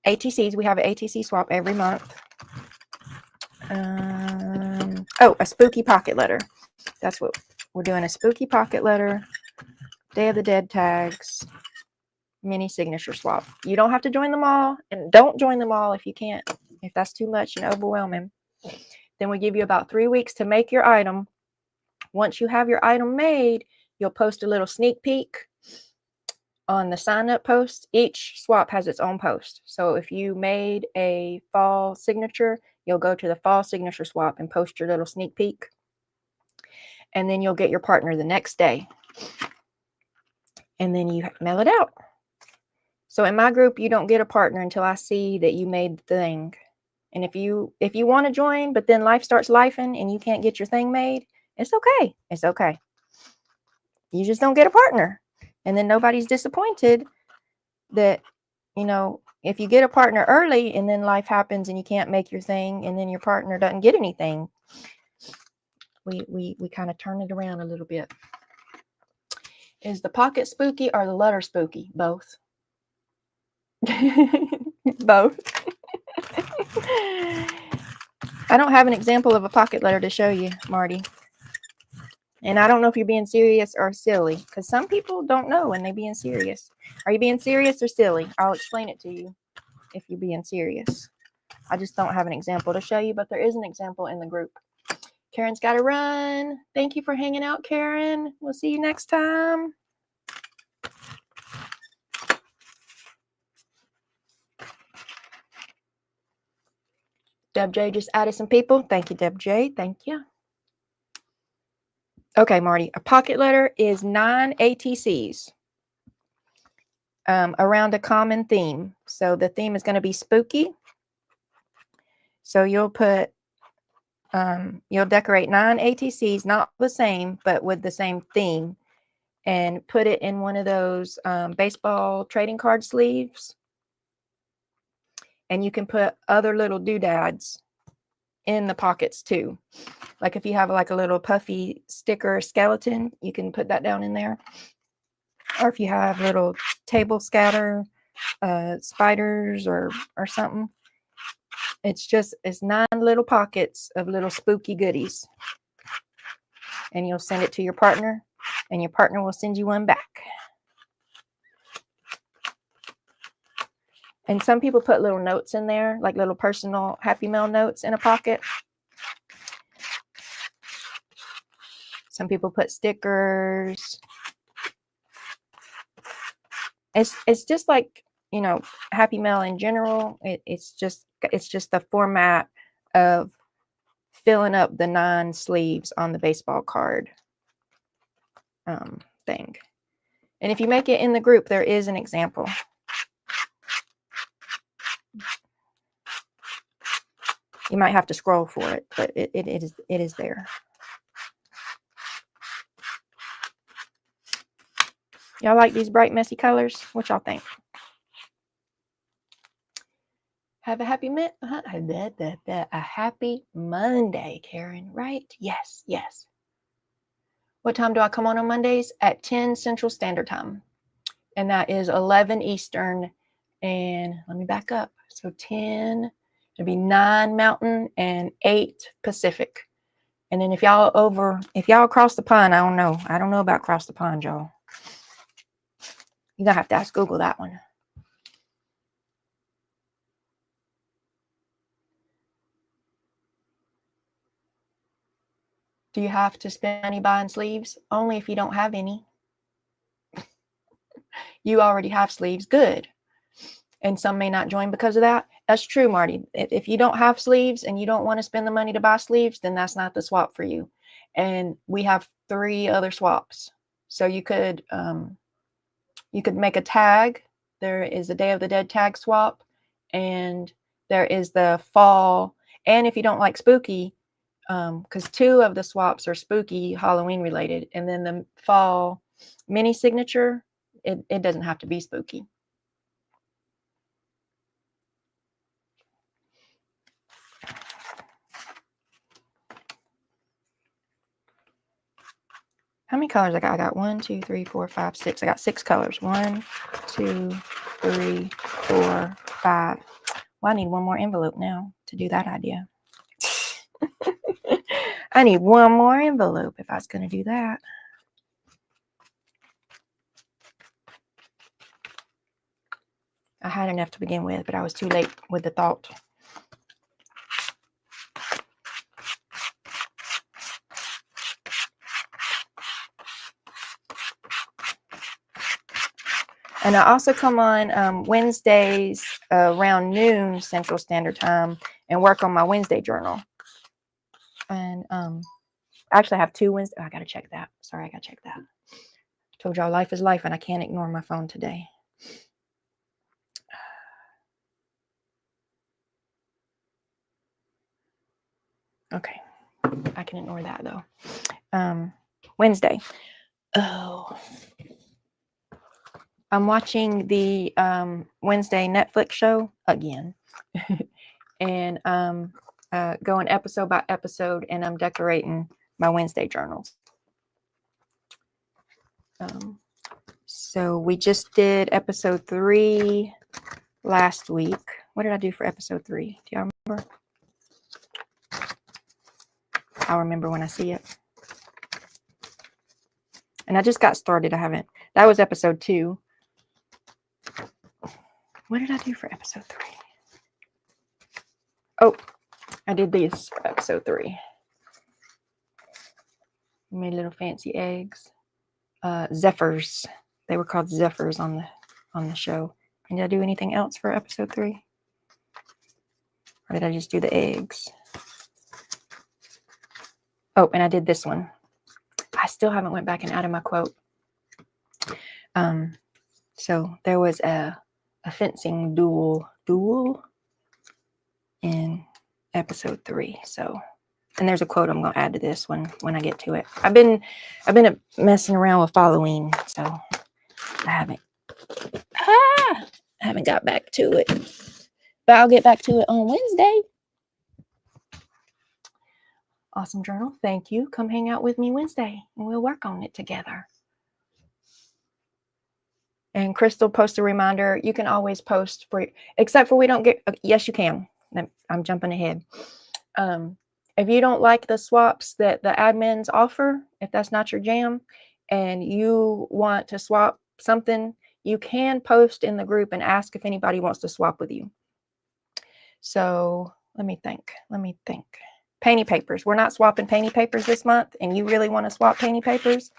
ATCs. We have an ATC swap every month. A spooky pocket letter. That's what we're doing. A spooky pocket letter. Day of the Dead tags. Mini signature swap. You don't have to join them all, and don't join them all if you can't. If that's too much and overwhelming. Then we give you about 3 weeks to make your item. Once you have your item made, you'll post a little sneak peek on the sign up post. Each swap has its own post. So if you made a fall signature, you'll go to the fall signature swap and post your little sneak peek. And then you'll get your partner the next day. And then you mail it out. So in my group, you don't get a partner until I see that you made the thing. And if you want to join, but then life starts lifing and you can't get your thing made, it's okay. It's okay. You just don't get a partner. And then nobody's disappointed that, you know, if you get a partner early and then life happens and you can't make your thing and then your partner doesn't get anything, we kind of turn it around a little bit. Is the pocket spooky or the letter spooky? Both. Both. I don't have an example of a pocket letter to show you, Marty. And I don't know if you're being serious or silly, because some people don't know when they're being serious. Are you being serious or silly? I'll explain it to you if you're being serious. I just don't have an example to show you, but there is an example in the group. Karen's got to run. Thank you for hanging out, Karen. We'll see you next time. Deb J just added some people. Thank you, Deb J. Thank you. Okay, Marty. A pocket letter is 9 ATCs around a common theme. So the theme is going to be spooky. So you'll put, you'll decorate 9 ATCs, not the same, but with the same theme, and put it in one of those baseball trading card sleeves. And you can put other little doodads in the pockets too. Like if you have like a little puffy sticker skeleton, you can put that down in there. Or if you have little table scatter spiders or something. It's 9 little pockets of little spooky goodies. And you'll send it to your partner, and your partner will send you one back. And some people put little notes in there, like little personal Happy Mail notes in a pocket. Some people put stickers. It's just like, you know, Happy Mail in general. It's just the format of filling up the 9 sleeves on the baseball card thing. And if you make it in the group, there is an example. You might have to scroll for it, but it is there. Y'all like these bright, messy colors? What y'all think? Have a happy a happy Monday, Karen, right? Yes, yes. What time do I come on Mondays? At 10 Central Standard Time. And that is 11 Eastern. And let me back up. So 10, it'll be 9 Mountain and 8 Pacific. And then if y'all across the pond, I don't know about across the pond, y'all. You're gonna have to ask Google that one. Do you have to spend money buying sleeves? Only if you don't have any. You already have sleeves, good. And some may not join because of that. That's true, Marty. If you don't have sleeves and you don't want to spend the money to buy sleeves, then that's not the swap for you. And we have 3 other swaps. So you could make a tag. There is a Day of the Dead tag swap, and there is the fall. And if you don't like spooky, because 2 of the swaps are spooky Halloween related, and then the fall mini signature, it doesn't have to be spooky. How many colors I got? I got 1, 2, 3, 4, 5, 6. I got 6 colors. 1, 2, 3, 4, 5. Well, I need one more envelope now to do that idea. I need one more envelope if I was going to do that. I had enough to begin with, but I was too late with the thought. And I also come on Wednesdays around noon Central Standard Time and work on my Wednesday journal. And actually I have 2 Wednesdays. Oh, I got to check that. Sorry, I got to check that. I told y'all life is life and I can't ignore my phone today. Okay. I can ignore that though. Wednesday. Oh. I'm watching the Wednesday Netflix show again. And going episode by episode, and I'm decorating my Wednesday journals. So we just did episode 3 last week. What did I do for episode 3? Do y'all remember? I'll remember when I see it. And I just got started. I haven't. That was episode 2. What did I do for episode 3? Oh, I did this for episode 3. Made little fancy eggs. Zephyrs. They were called Zephyrs on the show. And did I do anything else for episode 3? Or did I just do the eggs? Oh, and I did this one. I still haven't went back and added my quote. So there was a fencing duel in episode 3. So, and there's a quote I'm going to add to this one when I get to it. I've been messing around with Halloween, so I haven't got back to it. But I'll get back to it on Wednesday. Awesome journal. Thank you. Come hang out with me Wednesday and we'll work on it together. And Crystal, post a reminder. You can always post except for we don't get, yes, you can. I'm jumping ahead. If you don't like the swaps that the admins offer, if that's not your jam and you want to swap something, you can post in the group and ask if anybody wants to swap with you. So let me think. Painty papers. We're not swapping painty papers this month, and you really want to swap painty papers,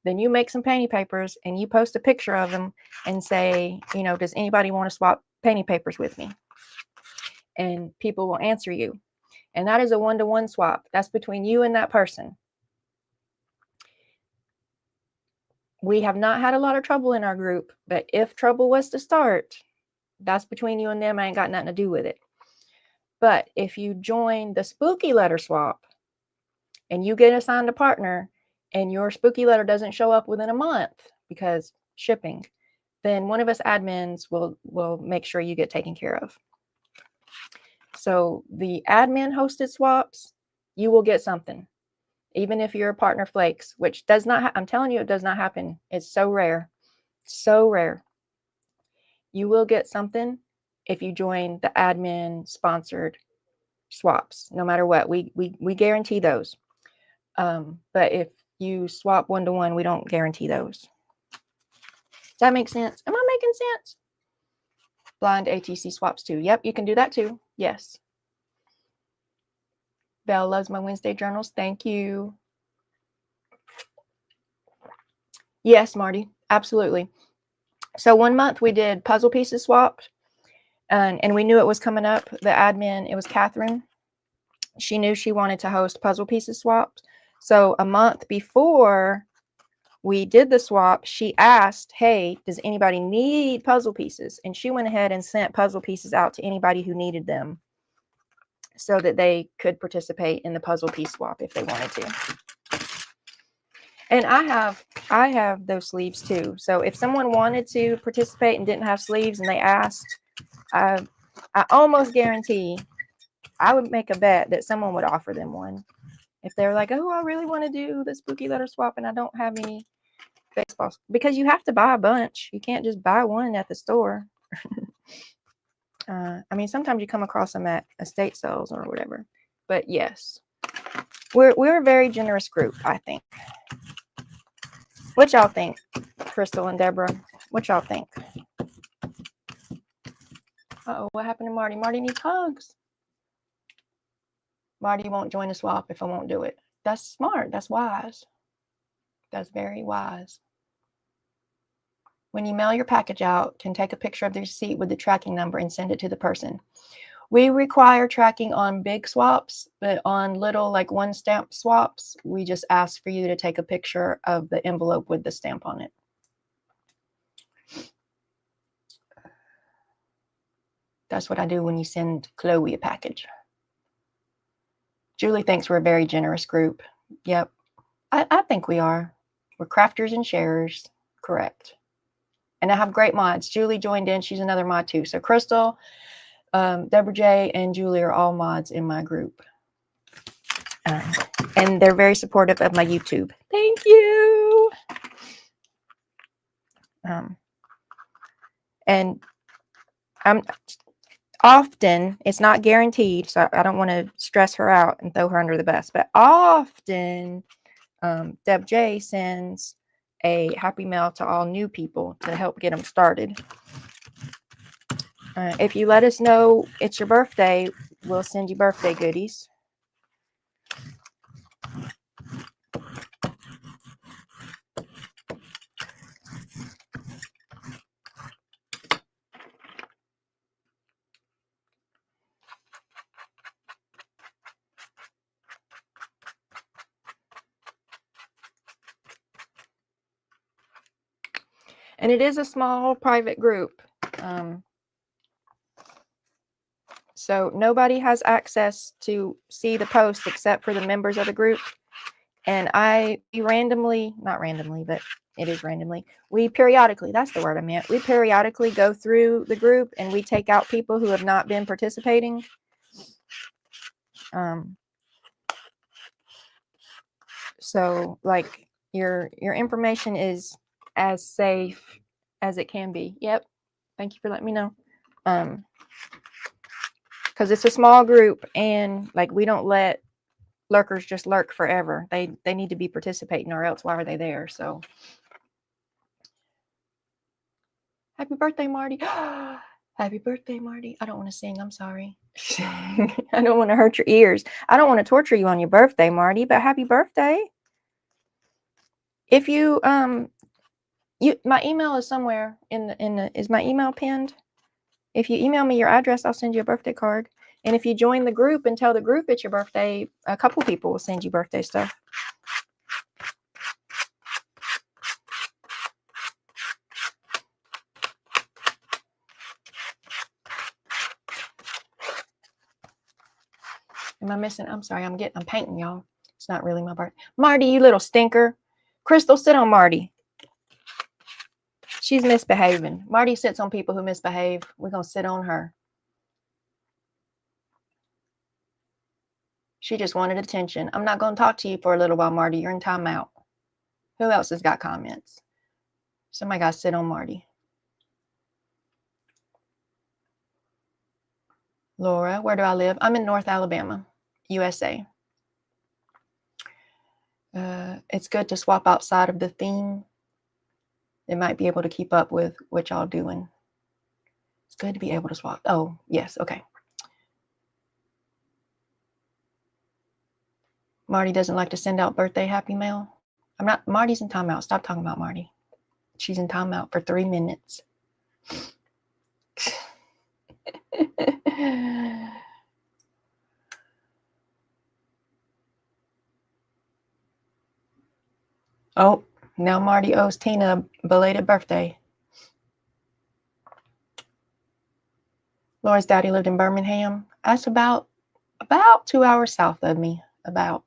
then you make some painty papers and you post a picture of them and say, does anybody want to swap painty papers with me? And people will answer you. And that is a 1-to-1 swap. That's between you and that person. We have not had a lot of trouble in our group, but if trouble was to start, that's between you and them. I ain't got nothing to do with it. But if you join the spooky letter swap and you get assigned a partner and your spooky letter doesn't show up within a month because shipping, then one of us admins will make sure you get taken care of. So the admin hosted swaps, you will get something, even if your partner flakes, which does not, I'm telling you, it does not happen. It's so rare. So rare. You will get something if you join the admin sponsored swaps, no matter what. We guarantee those. But if you swap 1-to-1, we don't guarantee those. Does that make sense? Am I making sense? Blind ATC swaps too. Yep, you can do that too. Yes. Belle loves my Wednesday journals. Thank you. Yes, Marty, absolutely. So one month we did puzzle pieces swapped, and we knew it was coming up. The admin, it was Catherine. She knew she wanted to host puzzle pieces swaps. So a month before we did the swap, she asked, hey, does anybody need puzzle pieces? And she went ahead and sent puzzle pieces out to anybody who needed them so that they could participate in the puzzle piece swap if they wanted to. And I have those sleeves too. So if someone wanted to participate and didn't have sleeves and they asked, I almost guarantee, I would make a bet that someone would offer them one. If they're like, oh, I really want to do the spooky letter swap and I don't have any baseballs. Because you have to buy a bunch. You can't just buy one at the store. I mean, sometimes you come across them at estate sales or whatever. But yes, we're a very generous group, I think. What y'all think, Crystal and Deborah? What y'all think? Uh-oh, what happened to Marty? Marty needs hugs. Marty won't join the swap if I won't do it. That's smart. That's wise. That's very wise. When you mail your package out, can take a picture of the receipt with the tracking number and send it to the person. We require tracking on big swaps, but on little like 1 stamp swaps, we just ask for you to take a picture of the envelope with the stamp on it. That's what I do when you send Chloe a package. Julie thinks we're a very generous group. Yep. I think we are. We're crafters and sharers. Correct. And I have great mods. Julie joined in. She's another mod too. So Crystal, Deborah J, and Julie are all mods in my group. And they're very supportive of my YouTube. Thank you. And I'm often, it's not guaranteed, so I don't want to stress her out and throw her under the bus, but often Deb J sends a happy mail to all new people to help get them started. If you let us know it's your birthday, we'll send you birthday goodies. And it is a small private group. So nobody has access to see the post except for the members of the group. And we randomly, not randomly, but it is randomly, we periodically, that's the word I meant, we periodically go through the group and we take out people who have not been participating. So like your information is as safe as it can be. Yep. Thank you for letting me know. Because it's a small group and like we don't let lurkers just lurk forever. They need to be participating or else why are they there? So happy birthday, Marty. Happy birthday, Marty. I don't want to sing. I'm sorry. I don't want to hurt your ears. I don't want to torture you on your birthday, Marty, but happy birthday. If you my email is somewhere is my email pinned? If you email me your address, I'll send you a birthday card. And if you join the group and tell the group it's your birthday, a couple people will send you birthday stuff. Am I missing? I'm sorry. I'm painting, y'all. It's not really my birthday. Marty, you little stinker. Crystal, sit on Marty. She's misbehaving. Marty sits on people who misbehave. We're going to sit on her. She just wanted attention. I'm not going to talk to you for a little while, Marty. You're in timeout. Who else has got comments? Somebody got to sit on Marty. Laura, where do I live? I'm in North Alabama, USA. It's good to swap outside of the theme. They might be able to keep up with what y'all doing. It's good to be able to swap. Oh, yes. Okay. Marty doesn't like to send out birthday happy mail. Marty's in timeout. Stop talking about Marty. She's in timeout for 3 minutes. Oh, now Marty owes Tina a belated birthday. Laura's daddy lived in Birmingham. That's about 2 hours south of me. About.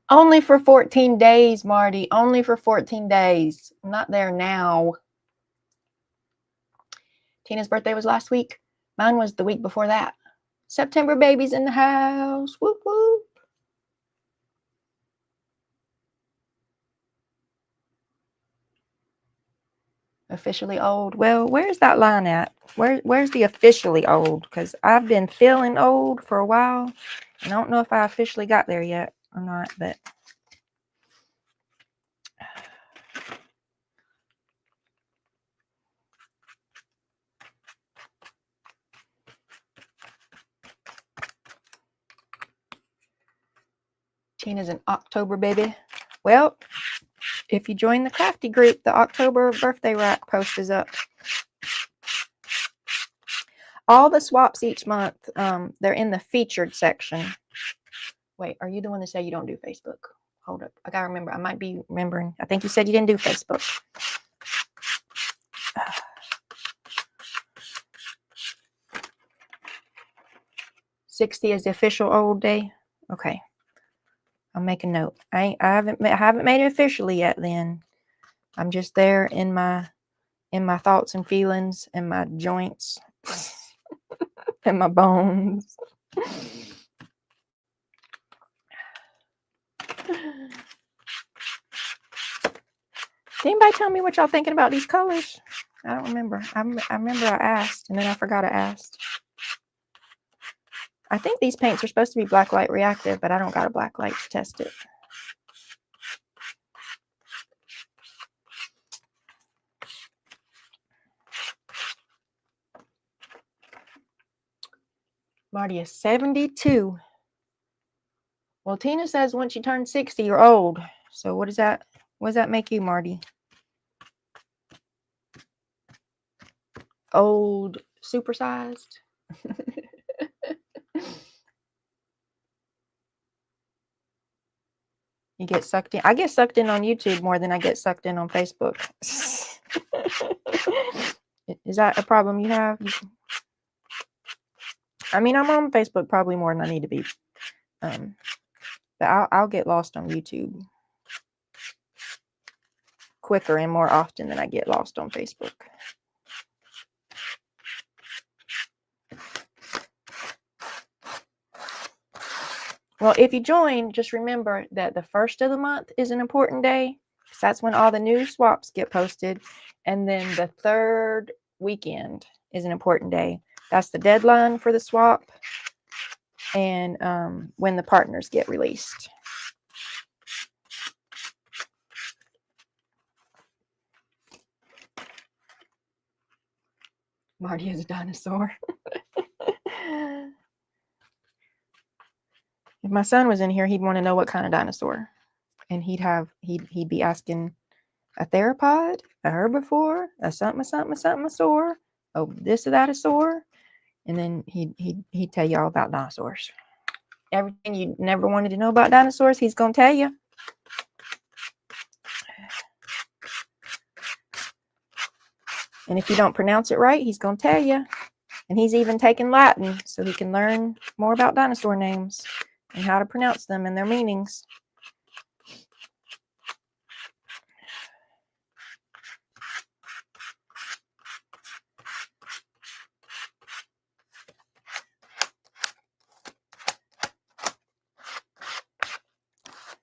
Only for 14 days, Marty. Only for 14 days. I'm not there now. Tina's birthday was last week. Mine was the week before that. September babies in the house. Whoop, whoop. Officially old. Well, where's that line at? Where's the officially old? Because I've been feeling old for a while. I don't know if I officially got there yet or not, but Tina's an October baby. Well, if you join the crafty group, the October birthday rack post is up. All the swaps each month, they're in the featured section. Wait, are you the one that say you don't do Facebook? Hold up. I got to remember. I might be remembering. I think you said you didn't do Facebook. 60 is the official old day. Okay. I'll make a note. I haven't made it officially yet then. I'm just there in my thoughts and feelings and my joints and my bones. Did anybody tell me what y'all thinking about these colors? I don't remember. I remember I asked and then I forgot I asked. I think these paints are supposed to be black light reactive, but I don't got a black light to test it. Marty is 72. Well, Tina says once you turn 60, you're old. So what does that make you, Marty? Old, supersized? You get sucked in. I get sucked in on YouTube more than I get sucked in on Facebook. Is that a problem you have? I mean, I'm on Facebook probably more than I need to be. But I'll get lost on YouTube quicker and more often than I get lost on Facebook. Well, if you join, just remember that the first of the month is an important day. Because that's when all the new swaps get posted. And then the third weekend is an important day. That's the deadline for the swap. And when the partners get released. Marty is a dinosaur. If my son was in here, he'd want to know what kind of dinosaur. And he'd be asking a theropod, a herbivore, a something-a-saur. Oh, this or that a saur. And then he'd tell you all about dinosaurs. Everything you never wanted to know about dinosaurs, he's going to tell you. And if you don't pronounce it right, he's going to tell you. And he's even taken Latin so he can learn more about dinosaur names and how to pronounce them and their meanings.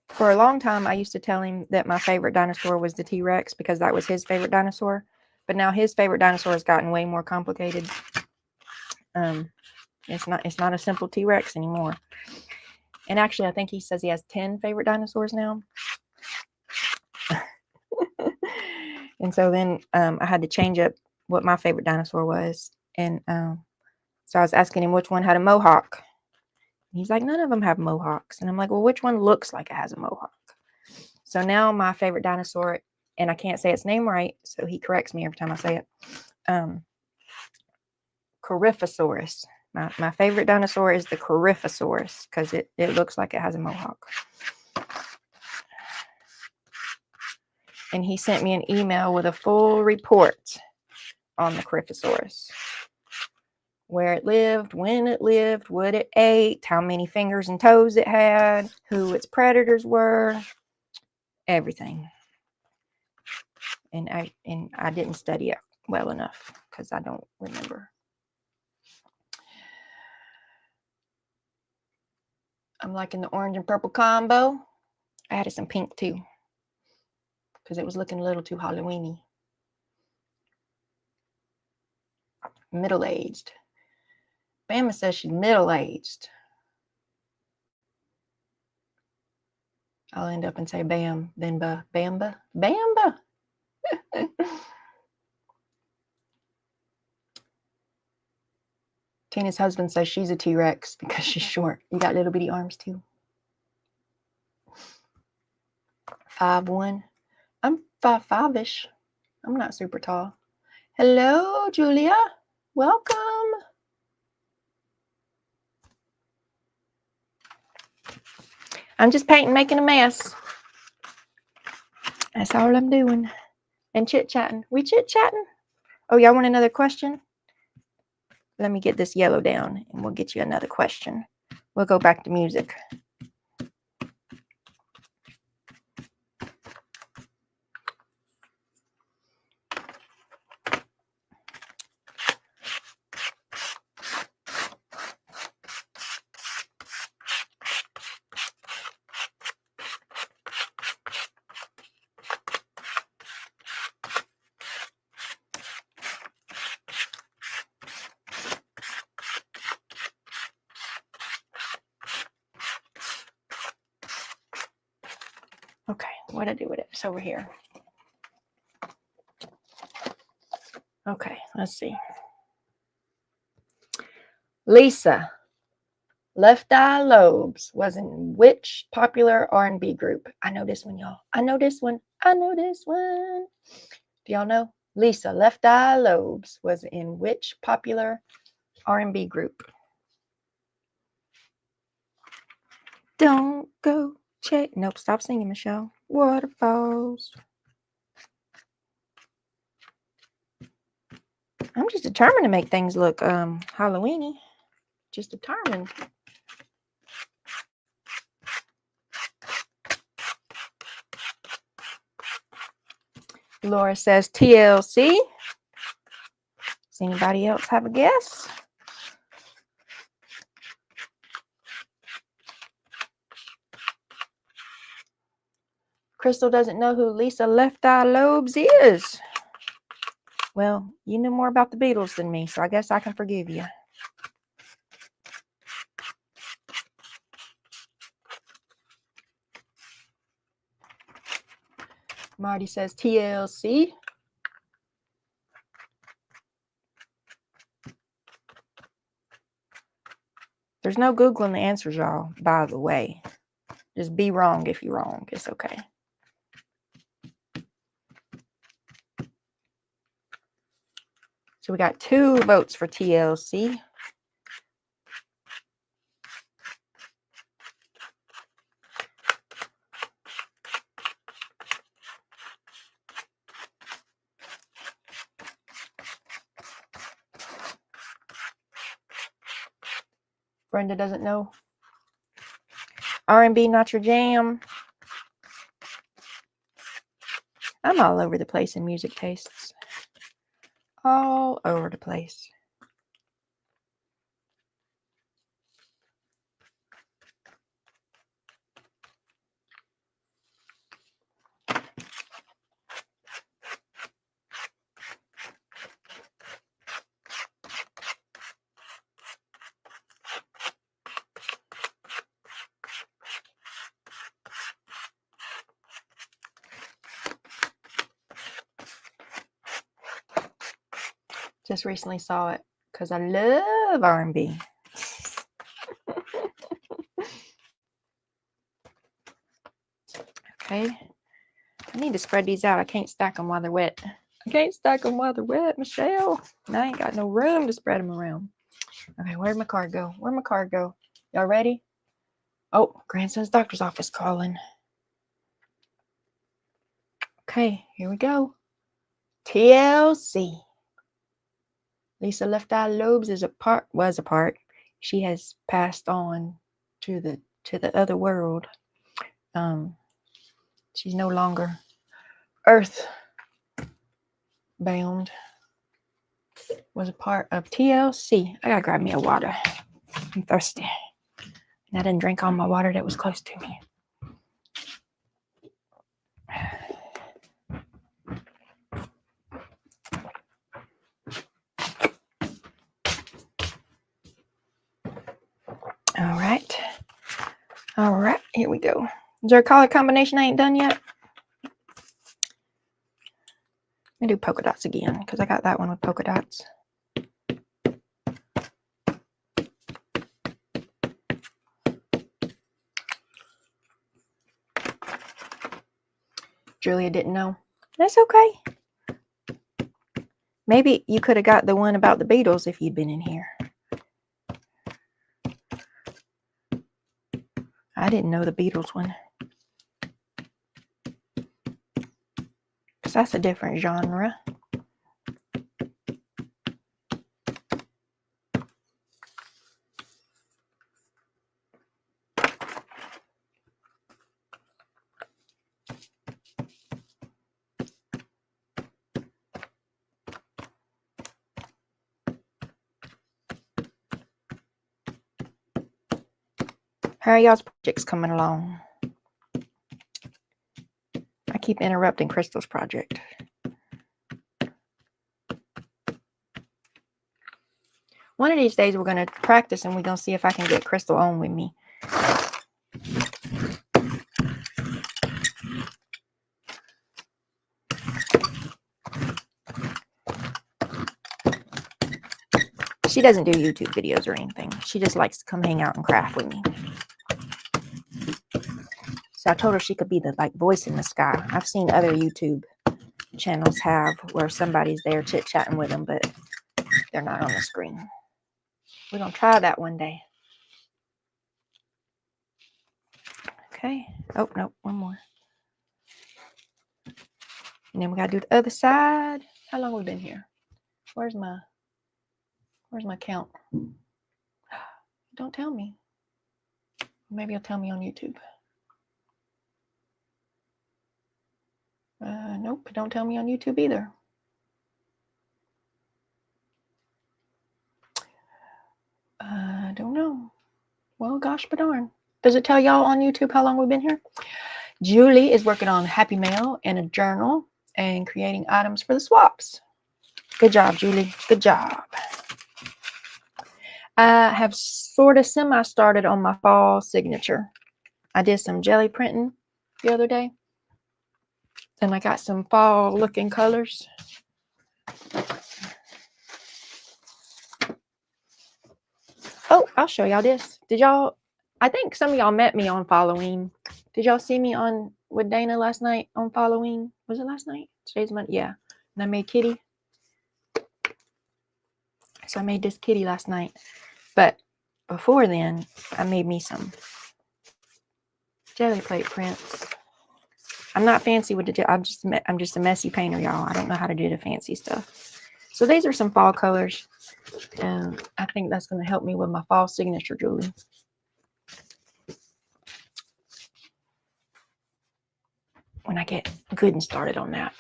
For a long time, I used to tell him that my favorite dinosaur was the T-Rex because that was his favorite dinosaur. But now his favorite dinosaur has gotten way more complicated. It's not a simple T-Rex anymore. And actually, I think he says he has 10 favorite dinosaurs now. And so then I had to change up what my favorite dinosaur was. And so I was asking him which one had a mohawk. And he's like, none of them have mohawks. And I'm like, well, which one looks like it has a mohawk? So now my favorite dinosaur, and I can't say its name right, so he corrects me every time I say it. Coryphosaurus. My favorite dinosaur is the Coryphosaurus because it looks like it has a mohawk. And he sent me an email with a full report on the Coryphosaurus. Where it lived, when it lived, what it ate, how many fingers and toes it had, who its predators were, everything. And I didn't study it well enough because I don't remember. I'm liking the orange and purple combo. I added some pink too because it was looking a little too Halloween-y. Middle-aged. Bama says she's middle-aged. I'll end up and say bam, then bamba. Bamba! Tina's husband says she's a T-Rex because she's short. You got little bitty arms too. 5'1". I'm 5'5"-ish. I'm not super tall. Hello, Julia. Welcome. I'm just painting, making a mess. That's all I'm doing. And chit-chatting. We chit-chatting? Oh, y'all want another question? Let me get this yellow down and we'll get you another question. We'll go back to music. Okay, what did I do with it? It's over here. Okay, let's see. Lisa, Left Eye Lobes was in which popular R&B group? I know this one, y'all. I know this one. I know this one. Do y'all know? Lisa, Left Eye Lobes was in which popular R&B group? Don't go check. Nope, stop singing, Michelle. Waterfalls. I'm just determined to make things look Halloweeny. Just determined. Laura says TLC. Does anybody else have a guess? Crystal doesn't know who Lisa Left Eye Lobes is. Well, you know more about the Beatles than me, so I guess I can forgive you. Marty says TLC. There's no Googling the answers, y'all, by the way. Just be wrong if you're wrong. It's okay. So we got 2 votes for TLC. Brenda doesn't know. R&B not your jam. I'm all over the place in music tastes. All over the place. Just recently saw it because I love R&B. Okay. I need to spread these out. I can't stack them while they're wet. I can't stack them while they're wet, Michelle. And I ain't got no room to spread them around. Okay, where'd my card go? Where'd my card go? Y'all ready? Oh, grandson's doctor's office calling. Okay, here we go. TLC. Lisa Left Eye Lobes was a part. She has passed on to the other world. She's no longer earth bound. Was a part of TLC. I gotta grab me a water. I'm thirsty. And I didn't drink all my water that was close to me. All right, here we go. Is there a color combination I ain't done yet? Let me do polka dots again because I got that one with polka dots. Julia didn't know. That's okay. Maybe you could have got the one about the Beatles if you'd been in here. I didn't know the Beatles one. Because that's a different genre. How are y'all's projects coming along? I keep interrupting Crystal's project. One of these days we're going to practice and we're going to see if I can get Crystal on with me. She doesn't do YouTube videos or anything. She just likes to come hang out and craft with me. So I told her she could be the voice in the sky. I've seen other YouTube channels have where somebody's there chit-chatting with them, but they're not on the screen. We're going to try that one day. Okay. Oh, no, one more. And then we got to do the other side. How long have we been here? Where's my count? Don't tell me. Maybe you'll tell me on YouTube. Nope, don't tell me on YouTube either. I don't know. Well, gosh, but darn. Does it tell y'all on YouTube how long we've been here? Julie is working on Happy Mail and a journal and creating items for the swaps. Good job, Julie. Good job. I have sort of semi-started on my fall signature. I did some jelly printing the other day. And I got some fall looking colors. Oh, I'll show y'all this. Did y'all, I think some of y'all met me on Halloween. Did y'all see me on with Dana last night on Halloween? Was it last night? Today's Monday. Yeah. And I made Kitty. So I made this kitty last night. But before then, I made me some jelly plate prints. I'm not fancy with the I'm just a messy painter, y'all. I don't know how to do the fancy stuff. So these are some fall colors. And I think that's going to help me with my fall signature, Julie. When I get good and started on that.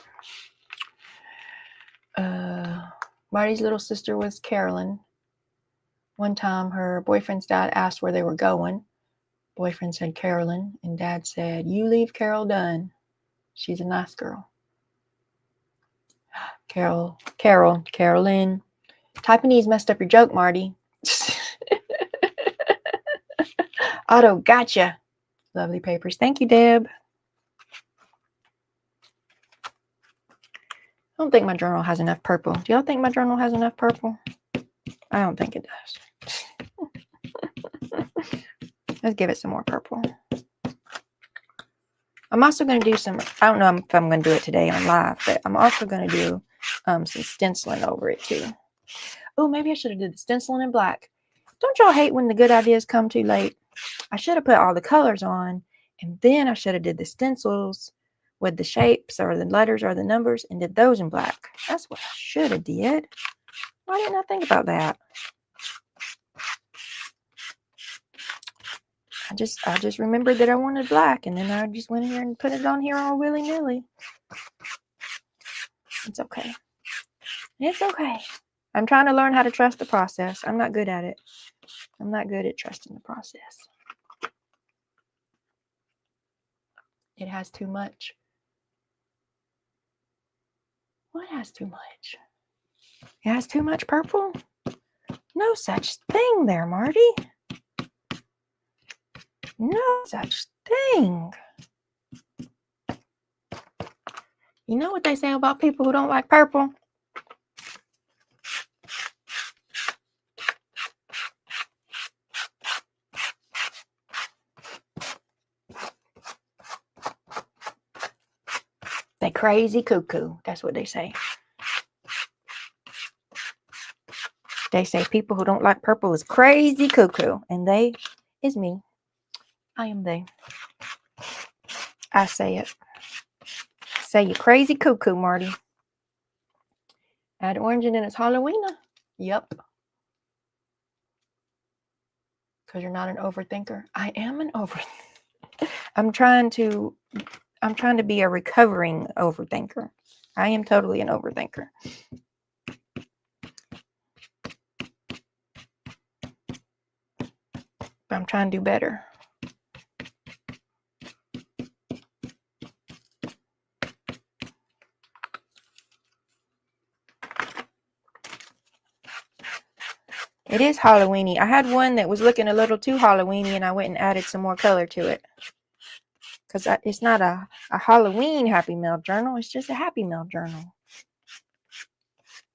Marty's little sister was Carolyn. One time her boyfriend's dad asked where they were going. Boyfriend said Carolyn, and dad said, "You leave Carol Dunn. She's a nice girl." Carolyn. Taiwanese messed up your joke, Marty. Otto, gotcha. Lovely papers. Thank you, Deb. I don't think my journal has enough purple. Do y'all think my journal has enough purple? I don't think it does. Let's give it some more purple. I'm also going to do some, I don't know if I'm going to do it today on live, but I'm also going to do some stenciling over it too. Oh, maybe I should have did the stenciling in black. Don't y'all hate when the good ideas come too late? I should have put all the colors on, and then I should have did the stencils with the shapes or the letters or the numbers and did those in black. That's what I should have did. Why didn't I think about that? I just remembered that I wanted black, and then I just went here and put it on here all willy-nilly. It's okay. It's okay. I'm trying to learn how to trust the process. I'm not good at it. I'm not good at trusting the process. It has too much. What has too much? It has too much purple? No such thing there, Marty. No such thing. You know what they say about people who don't like purple? They crazy cuckoo. That's what they say. They say people who don't like purple is crazy cuckoo. And they is me. I am they. I say it. Say you crazy cuckoo, Marty. Add orange and then it's Halloween. Yep. Because you're not an overthinker. I am an overthinker. I'm trying to be a recovering overthinker. I am totally an overthinker. But I'm trying to do better. It is Halloweeny. I had one that was looking a little too Halloweeny, and I went and added some more color to it. Because it's not a Halloween Happy Mail journal. It's just a Happy Mail journal.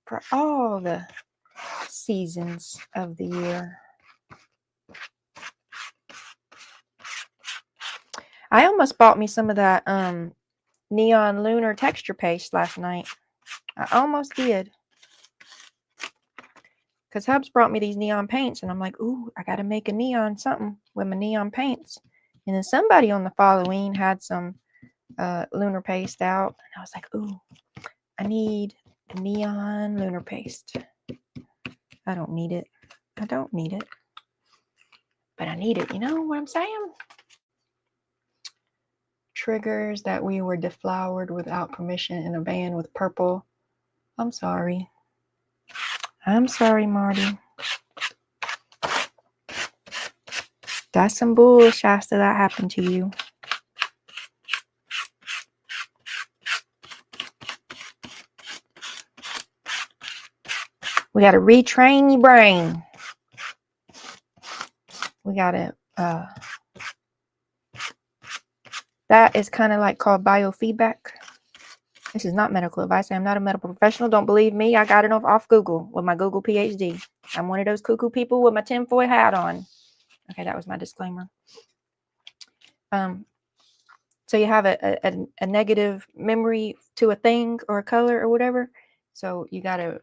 For all the seasons of the year. I almost bought me some of that neon lunar texture paste last night. I almost did. Because Hubs brought me these neon paints, and I'm like, ooh, I got to make a neon something with my neon paints. And then somebody on the Halloween had some lunar paste out, and I was like, ooh, I need the neon lunar paste. I don't need it. I don't need it. But I need it. You know what I'm saying? Triggers that we were deflowered without permission in a van with purple. I'm sorry. I'm sorry, Marty. That's some bull, Shasta, that happened to you. We got to retrain your brain. We got to, that is kind of like called biofeedback. This is not medical advice. I am not a medical professional. Don't believe me. I got it off Google with my Google PhD. I'm one of those cuckoo people with my tinfoil hat on. Okay, that was my disclaimer. So you have a negative memory to a thing or a color or whatever. So you got to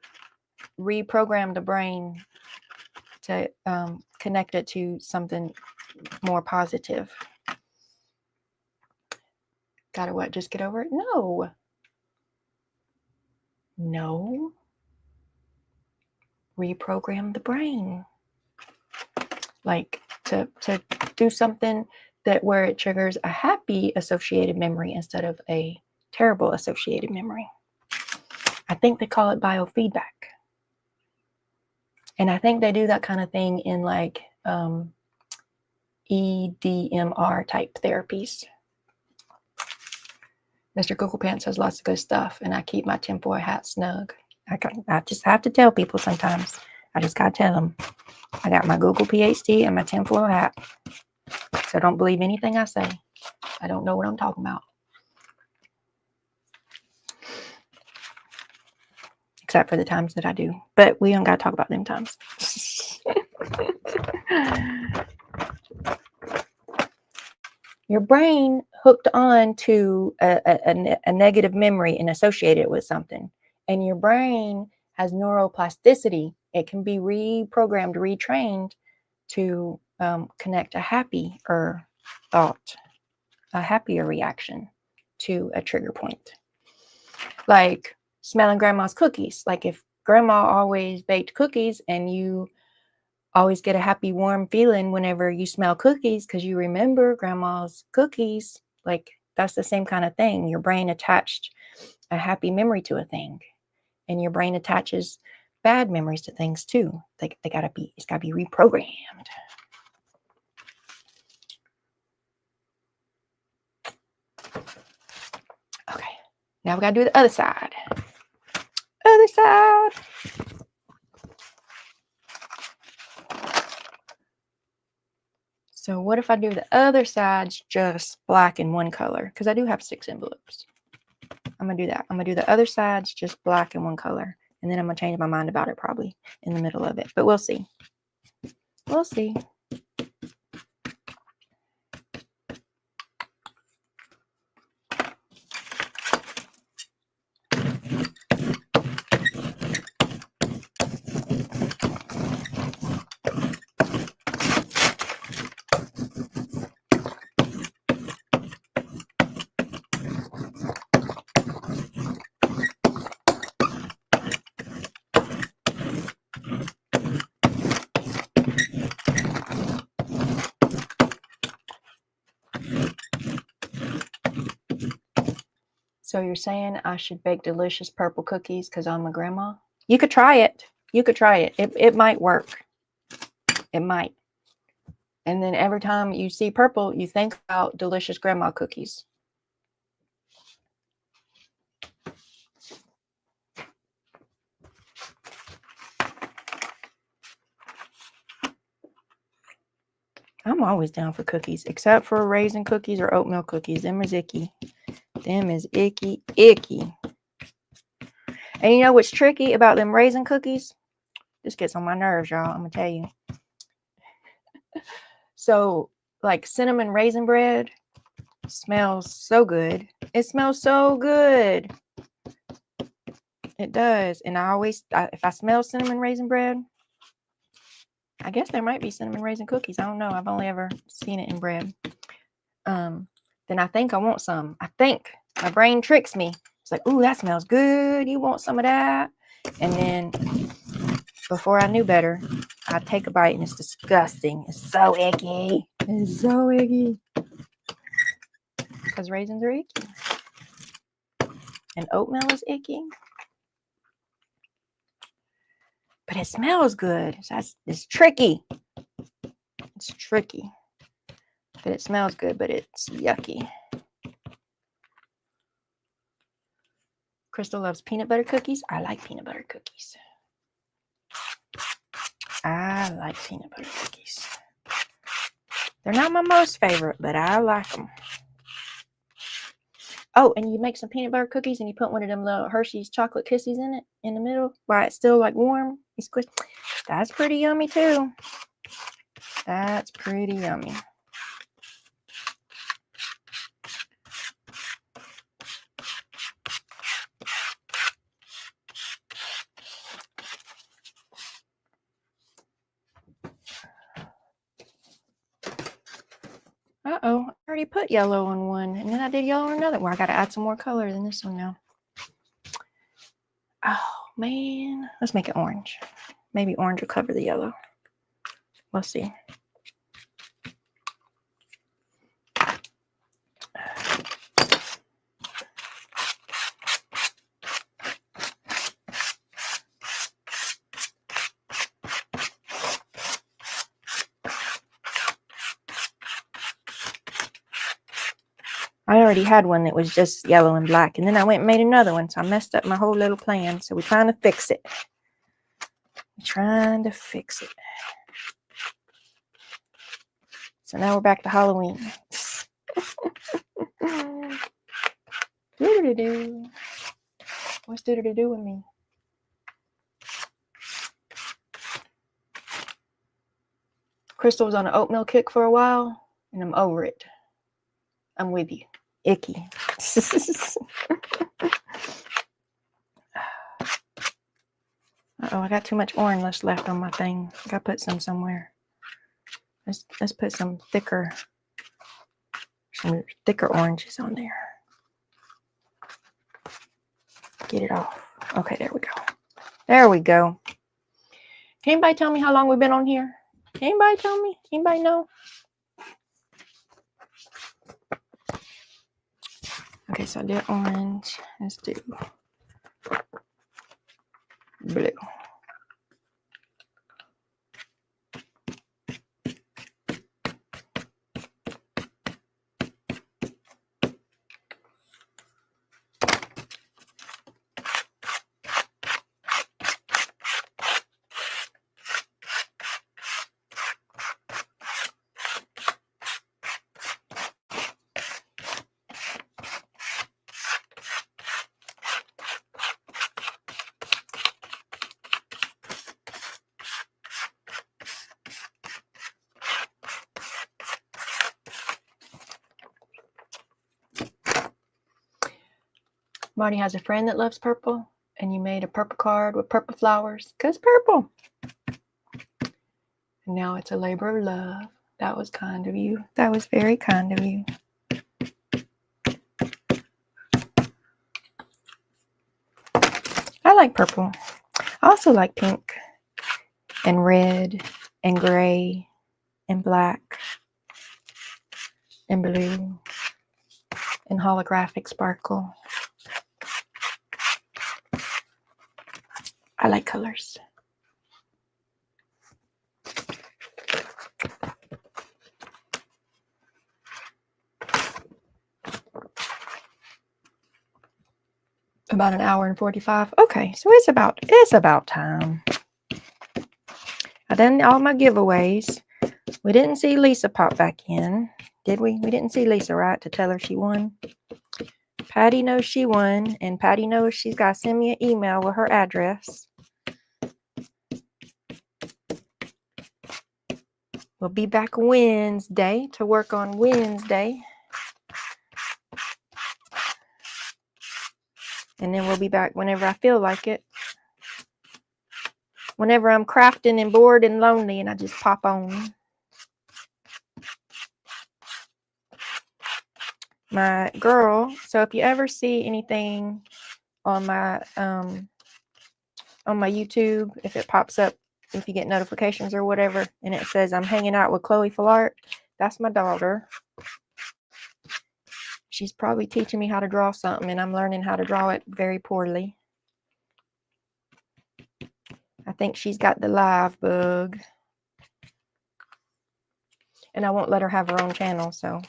reprogram the brain to connect it to something more positive. Got to what? Just get over it? No. No. Reprogram the brain. Like to do something that where it triggers a happy associated memory instead of a terrible associated memory. I think they call it biofeedback. And I think they do that kind of thing in like EDMR type therapies. Mr. Google Pants has lots of good stuff, and I keep my tinfoil hat snug. I just have to tell people sometimes. I just got to tell them. I got my Google PhD and my tinfoil hat. So don't believe anything I say. I don't know what I'm talking about. Except for the times that I do. But we don't got to talk about them times. Your brain hooked on to a negative memory and associated it with something. And your brain has neuroplasticity. It can be reprogrammed, retrained to connect a happier thought, a happier reaction to a trigger point. Like smelling grandma's cookies. Like if grandma always baked cookies and you always get a happy, warm feeling whenever you smell cookies because you remember grandma's cookies. Like that's the same kind of thing. Your brain attached a happy memory to a thing, and your brain attaches bad memories to things too. It's gotta be reprogrammed. Okay, now we gotta do the other side. Other side. So what if I do the other side's just black in one color? Because I do have 6 envelopes. I'm going to do that. I'm going to do the other side's just black in one color. And then I'm going to change my mind about it probably in the middle of it. But we'll see. We'll see. So you're saying I should bake delicious purple cookies because I'm a grandma? You could try it. You could try it. It might work. It might. And then every time you see purple, you think about delicious grandma cookies. I'm always down for cookies, except for raisin cookies or oatmeal cookies. Them is icky. Them is icky, icky. And you know what's tricky about them raisin cookies? This gets on my nerves, y'all. I'm going to tell you. So, like cinnamon raisin bread smells so good. It smells so good. It does. And if I smell cinnamon raisin bread, I guess there might be cinnamon raisin cookies. I don't know. I've only ever seen it in bread. Then I think I want some. I think my brain tricks me. It's like, ooh, that smells good. You want some of that? And then before I knew better, I'd take a bite and it's disgusting. It's so icky. It's so icky. Because raisins are icky. And oatmeal is icky. But it smells good. So it's tricky. It's tricky. But it smells good, but it's yucky. Crystal loves peanut butter cookies. I like peanut butter cookies. I like peanut butter cookies. They're not my most favorite, but I like them. Oh, and you make some peanut butter cookies and you put one of them little Hershey's chocolate kisses in it, in the middle, while it's still like warm. You squish. That's pretty yummy too. That's pretty yummy. Uh-oh, I already put yellow on one, and then I did yellow on another. Well, I got to add some more color than this one now. Oh, man. Let's make it orange. Maybe orange will cover the yellow. We'll see. I already had one that was just yellow and black, and then I went and made another one, so I messed up my whole little plan. So we're trying to fix it. We're trying to fix it. So now we're back to Halloween. Do-do-do-do. What's do-do-do-do with me? Crystal was on an oatmeal kick for a while, and I'm over it. I'm with you. Icky. Uh-oh, I got too much orange left on my thing. I gotta put some somewhere. Let's put some thicker oranges on there. Get it off. Okay, there we go. There we go. Can anybody tell me how long we've been on here? Can anybody tell me? Anybody know? Okay, so I did orange. Let's do blue. Marty has a friend that loves purple, and you made a purple card with purple flowers, 'cause purple. And now it's a labor of love. That was kind of you. That was very kind of you. I like purple. I also like pink and red and gray and black and blue and holographic sparkle. I like colors. About an hour and 45. Okay, so it's about time. I done all my giveaways. We didn't see Lisa pop back in, did we? We didn't see Lisa, right, to tell her she won. Patty knows she won, and Patty knows she's got to send me an email with her address. We'll be back Wednesday to work on Wednesday. And then we'll be back whenever I feel like it. Whenever I'm crafting and bored and lonely, and I just pop on. My girl, so if you ever see anything on my YouTube, if it pops up, if you get notifications or whatever, and it says I'm hanging out with Chloe Fillart, that's my daughter. She's probably teaching me how to draw something, and I'm learning how to draw it very poorly. I think she's got the live bug. And I won't let her have her own channel, so.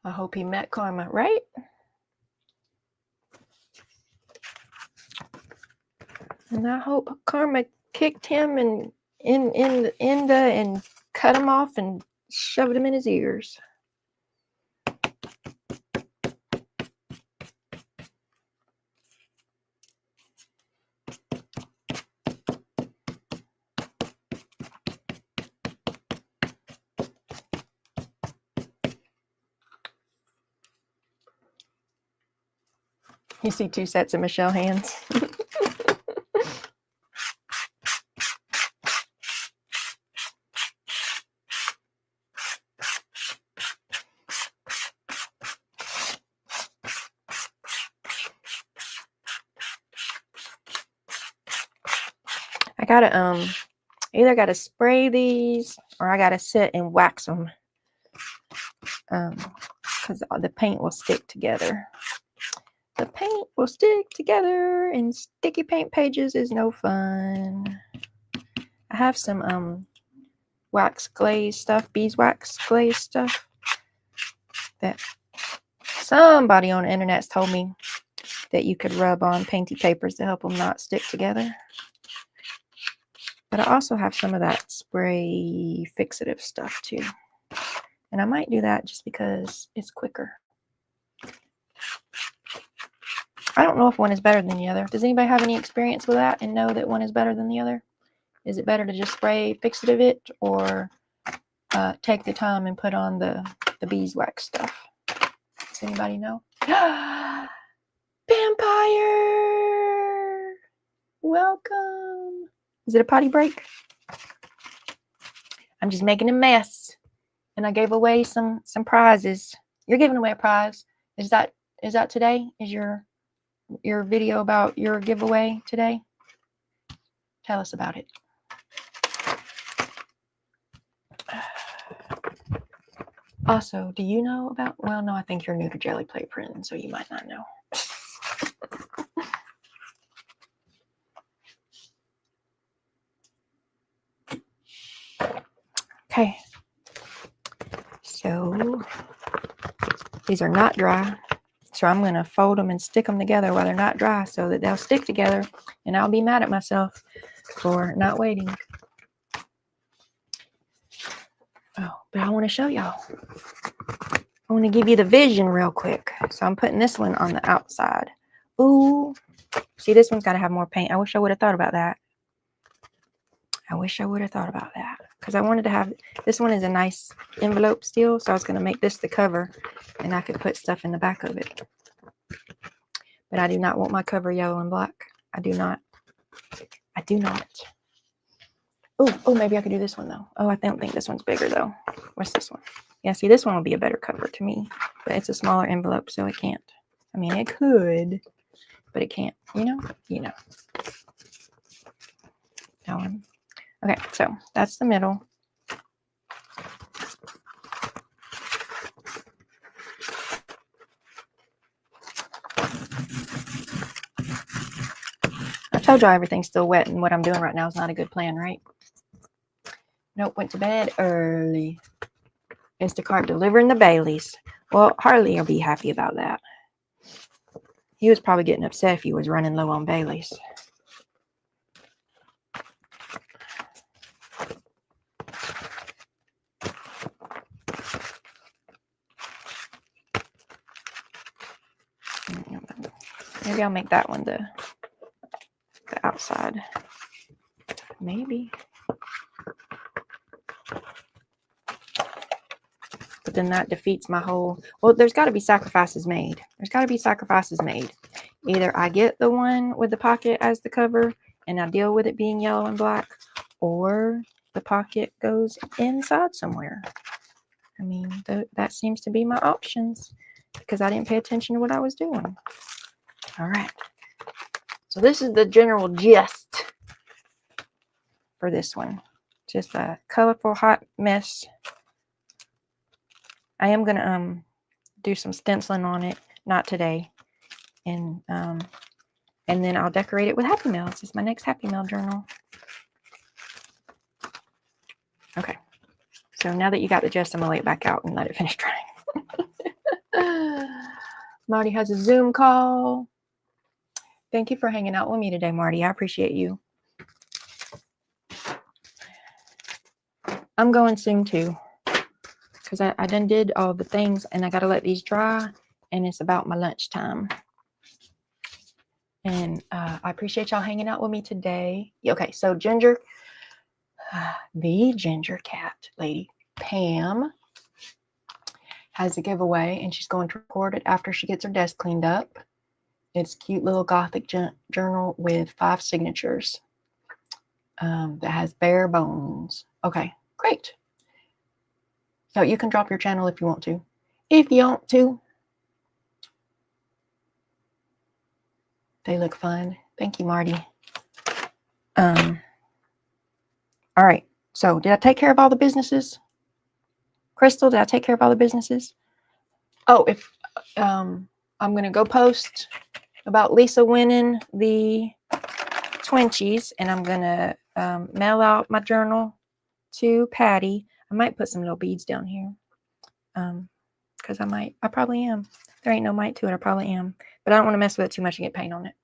I hope he met Karma, right? And I hope Karma kicked him and and cut him off and shoved him in his ears. You see 2 sets of Michelle hands. I gotta either gotta spray these or I gotta sit and wax them, because the paint will stick together. The paint will stick together, and sticky paint pages is no fun. I have some wax glaze stuff, beeswax glaze stuff that somebody on the internet's told me that you could rub on painty papers to help them not stick together. But I also have some of that spray fixative stuff too. And I might do that just because it's quicker. I don't know if one is better than the other. Does anybody have any experience with that and know that one is better than the other? Is it better to just spray fixative it or take the time and put on the beeswax stuff? Does anybody know? Vampire! Welcome. Is it a potty break? I'm just making a mess. And I gave away some prizes. You're giving away a prize. Is that today? Is your video about your giveaway today? Tell us about it. Also, do you know about, well, no, I think you're new to Jelly Play Print, so you might not know. Okay. So these are not dry. So I'm going to fold them and stick them together while they're not dry so that they'll stick together, and I'll be mad at myself for not waiting. Oh, but I want to show y'all. I want to give you the vision real quick. So I'm putting this one on the outside. Ooh. See, this one's got to have more paint. I wish I would have thought about that. Because I wanted to have, this one is a nice envelope still. So I was going to make this the cover and I could put stuff in the back of it. But I do not want my cover yellow and black. I do not. Oh, maybe I could do this one though. Oh, I don't think this one's bigger though. What's this one? Yeah, see, this one would be a better cover to me, but it's a smaller envelope, so it can't. I mean, it could, but it can't, you know? That one. Okay, so that's the middle. I told y'all everything's still wet, and what I'm doing right now is not a good plan, right? Nope, went to bed early. Instacart delivering the Baileys. Well, Harley will be happy about that. He was probably getting upset if he was running low on Baileys. Maybe I'll make that one the outside. Maybe. But then that defeats my whole... Well, there's got to be sacrifices made. There's got to be sacrifices made. Either I get the one with the pocket as the cover and I deal with it being yellow and black, or the pocket goes inside somewhere. I mean, that seems to be my options because I didn't pay attention to what I was doing. All right. So this is the general gist for this one. Just a colorful hot mess. I am going to do some stenciling on it, not today. And then I'll decorate it with Happy Mails. It's my next Happy Mail journal. Okay. So now that you got the gist, I'm going to lay it back out and let it finish drying. Marty has a Zoom call. Thank you for hanging out with me today, Marty. I appreciate you. I'm going soon too, because I done did all the things and I got to let these dry, and it's about my lunchtime. And I appreciate y'all hanging out with me today. Okay, so Ginger, the Ginger Cat lady, Pam, has a giveaway, and she's going to record it after she gets her desk cleaned up. It's a cute little gothic journal with 5 signatures that has bare bones. Okay, great. So you can drop your channel if you want to. If you want to. They look fun. Thank you, Marty. All right. So did I take care of all the businesses? Crystal, did I take care of all the businesses? Oh, if I'm going to go post about Lisa winning the Twinchies, and I'm going to mail out my journal to Patty. I might put some little beads down here because I probably am. There ain't no might to it. I probably am. But I don't want to mess with it too much and get paint on it.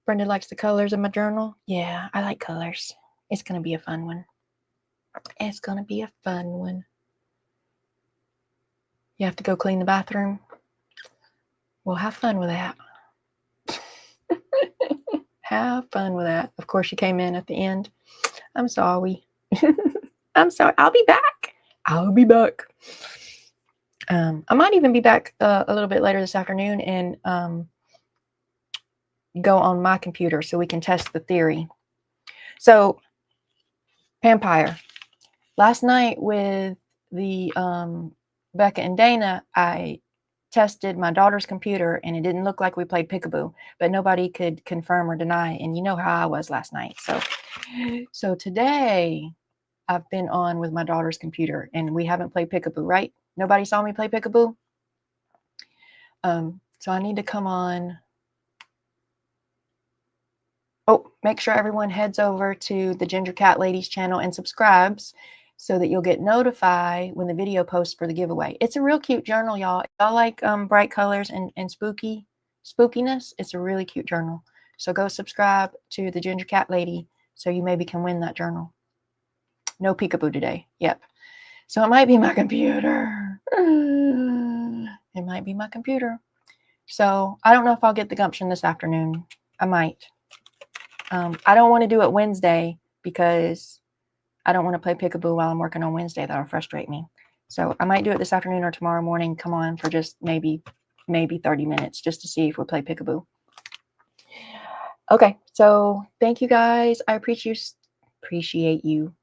Brenda likes the colors of my journal. Yeah, I like colors. It's going to be a fun one. It's going to be a fun one. You have to go clean the bathroom? Well, have fun with that. Have fun with that. Of course, you came in at the end. I'm sorry. I'm sorry. I'll be back. I'll be back. I might even be back a little bit later this afternoon and go on my computer so we can test the theory. So, Vampire. Last night with the Becca and Dana, I tested my daughter's computer and it didn't look like we played peekaboo, but nobody could confirm or deny. And you know how I was last night. So today I've been on with my daughter's computer and we haven't played peekaboo, right? Nobody saw me play peekaboo. So I need to come on. Oh, make sure everyone heads over to the Ginger Cat Ladies channel and subscribes so that you'll get notified when the video posts for the giveaway. It's a real cute journal, y'all. If y'all like bright colors and spookiness, it's a really cute journal. So go subscribe to the Ginger Cat Lady so you maybe can win that journal. No peekaboo today. Yep. So it might be my computer. It might be my computer. So I don't know if I'll get the gumption this afternoon. I might. I don't want to do it Wednesday because I don't want to play peekaboo while I'm working on Wednesday. That'll frustrate me. So I might do it this afternoon or tomorrow morning. Come on for just maybe 30 minutes just to see if we play peekaboo. Okay, so thank you guys. I appreciate you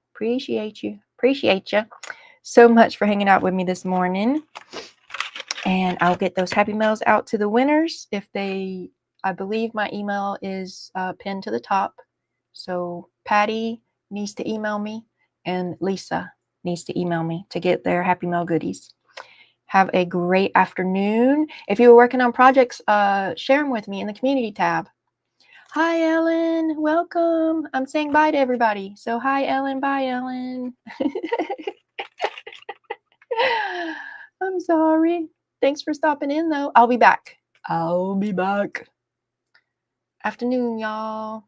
so much for hanging out with me this morning. And I'll get those happy mails out to the winners if they... I believe my email is pinned to the top. So Patty needs to email me and Lisa needs to email me to get their Happy Mail goodies. Have a great afternoon. If you were working on projects, share them with me in the community tab. Hi, Ellen. Welcome. I'm saying bye to everybody. So hi, Ellen. Bye, Ellen. I'm sorry. Thanks for stopping in, though. I'll be back. Afternoon, y'all.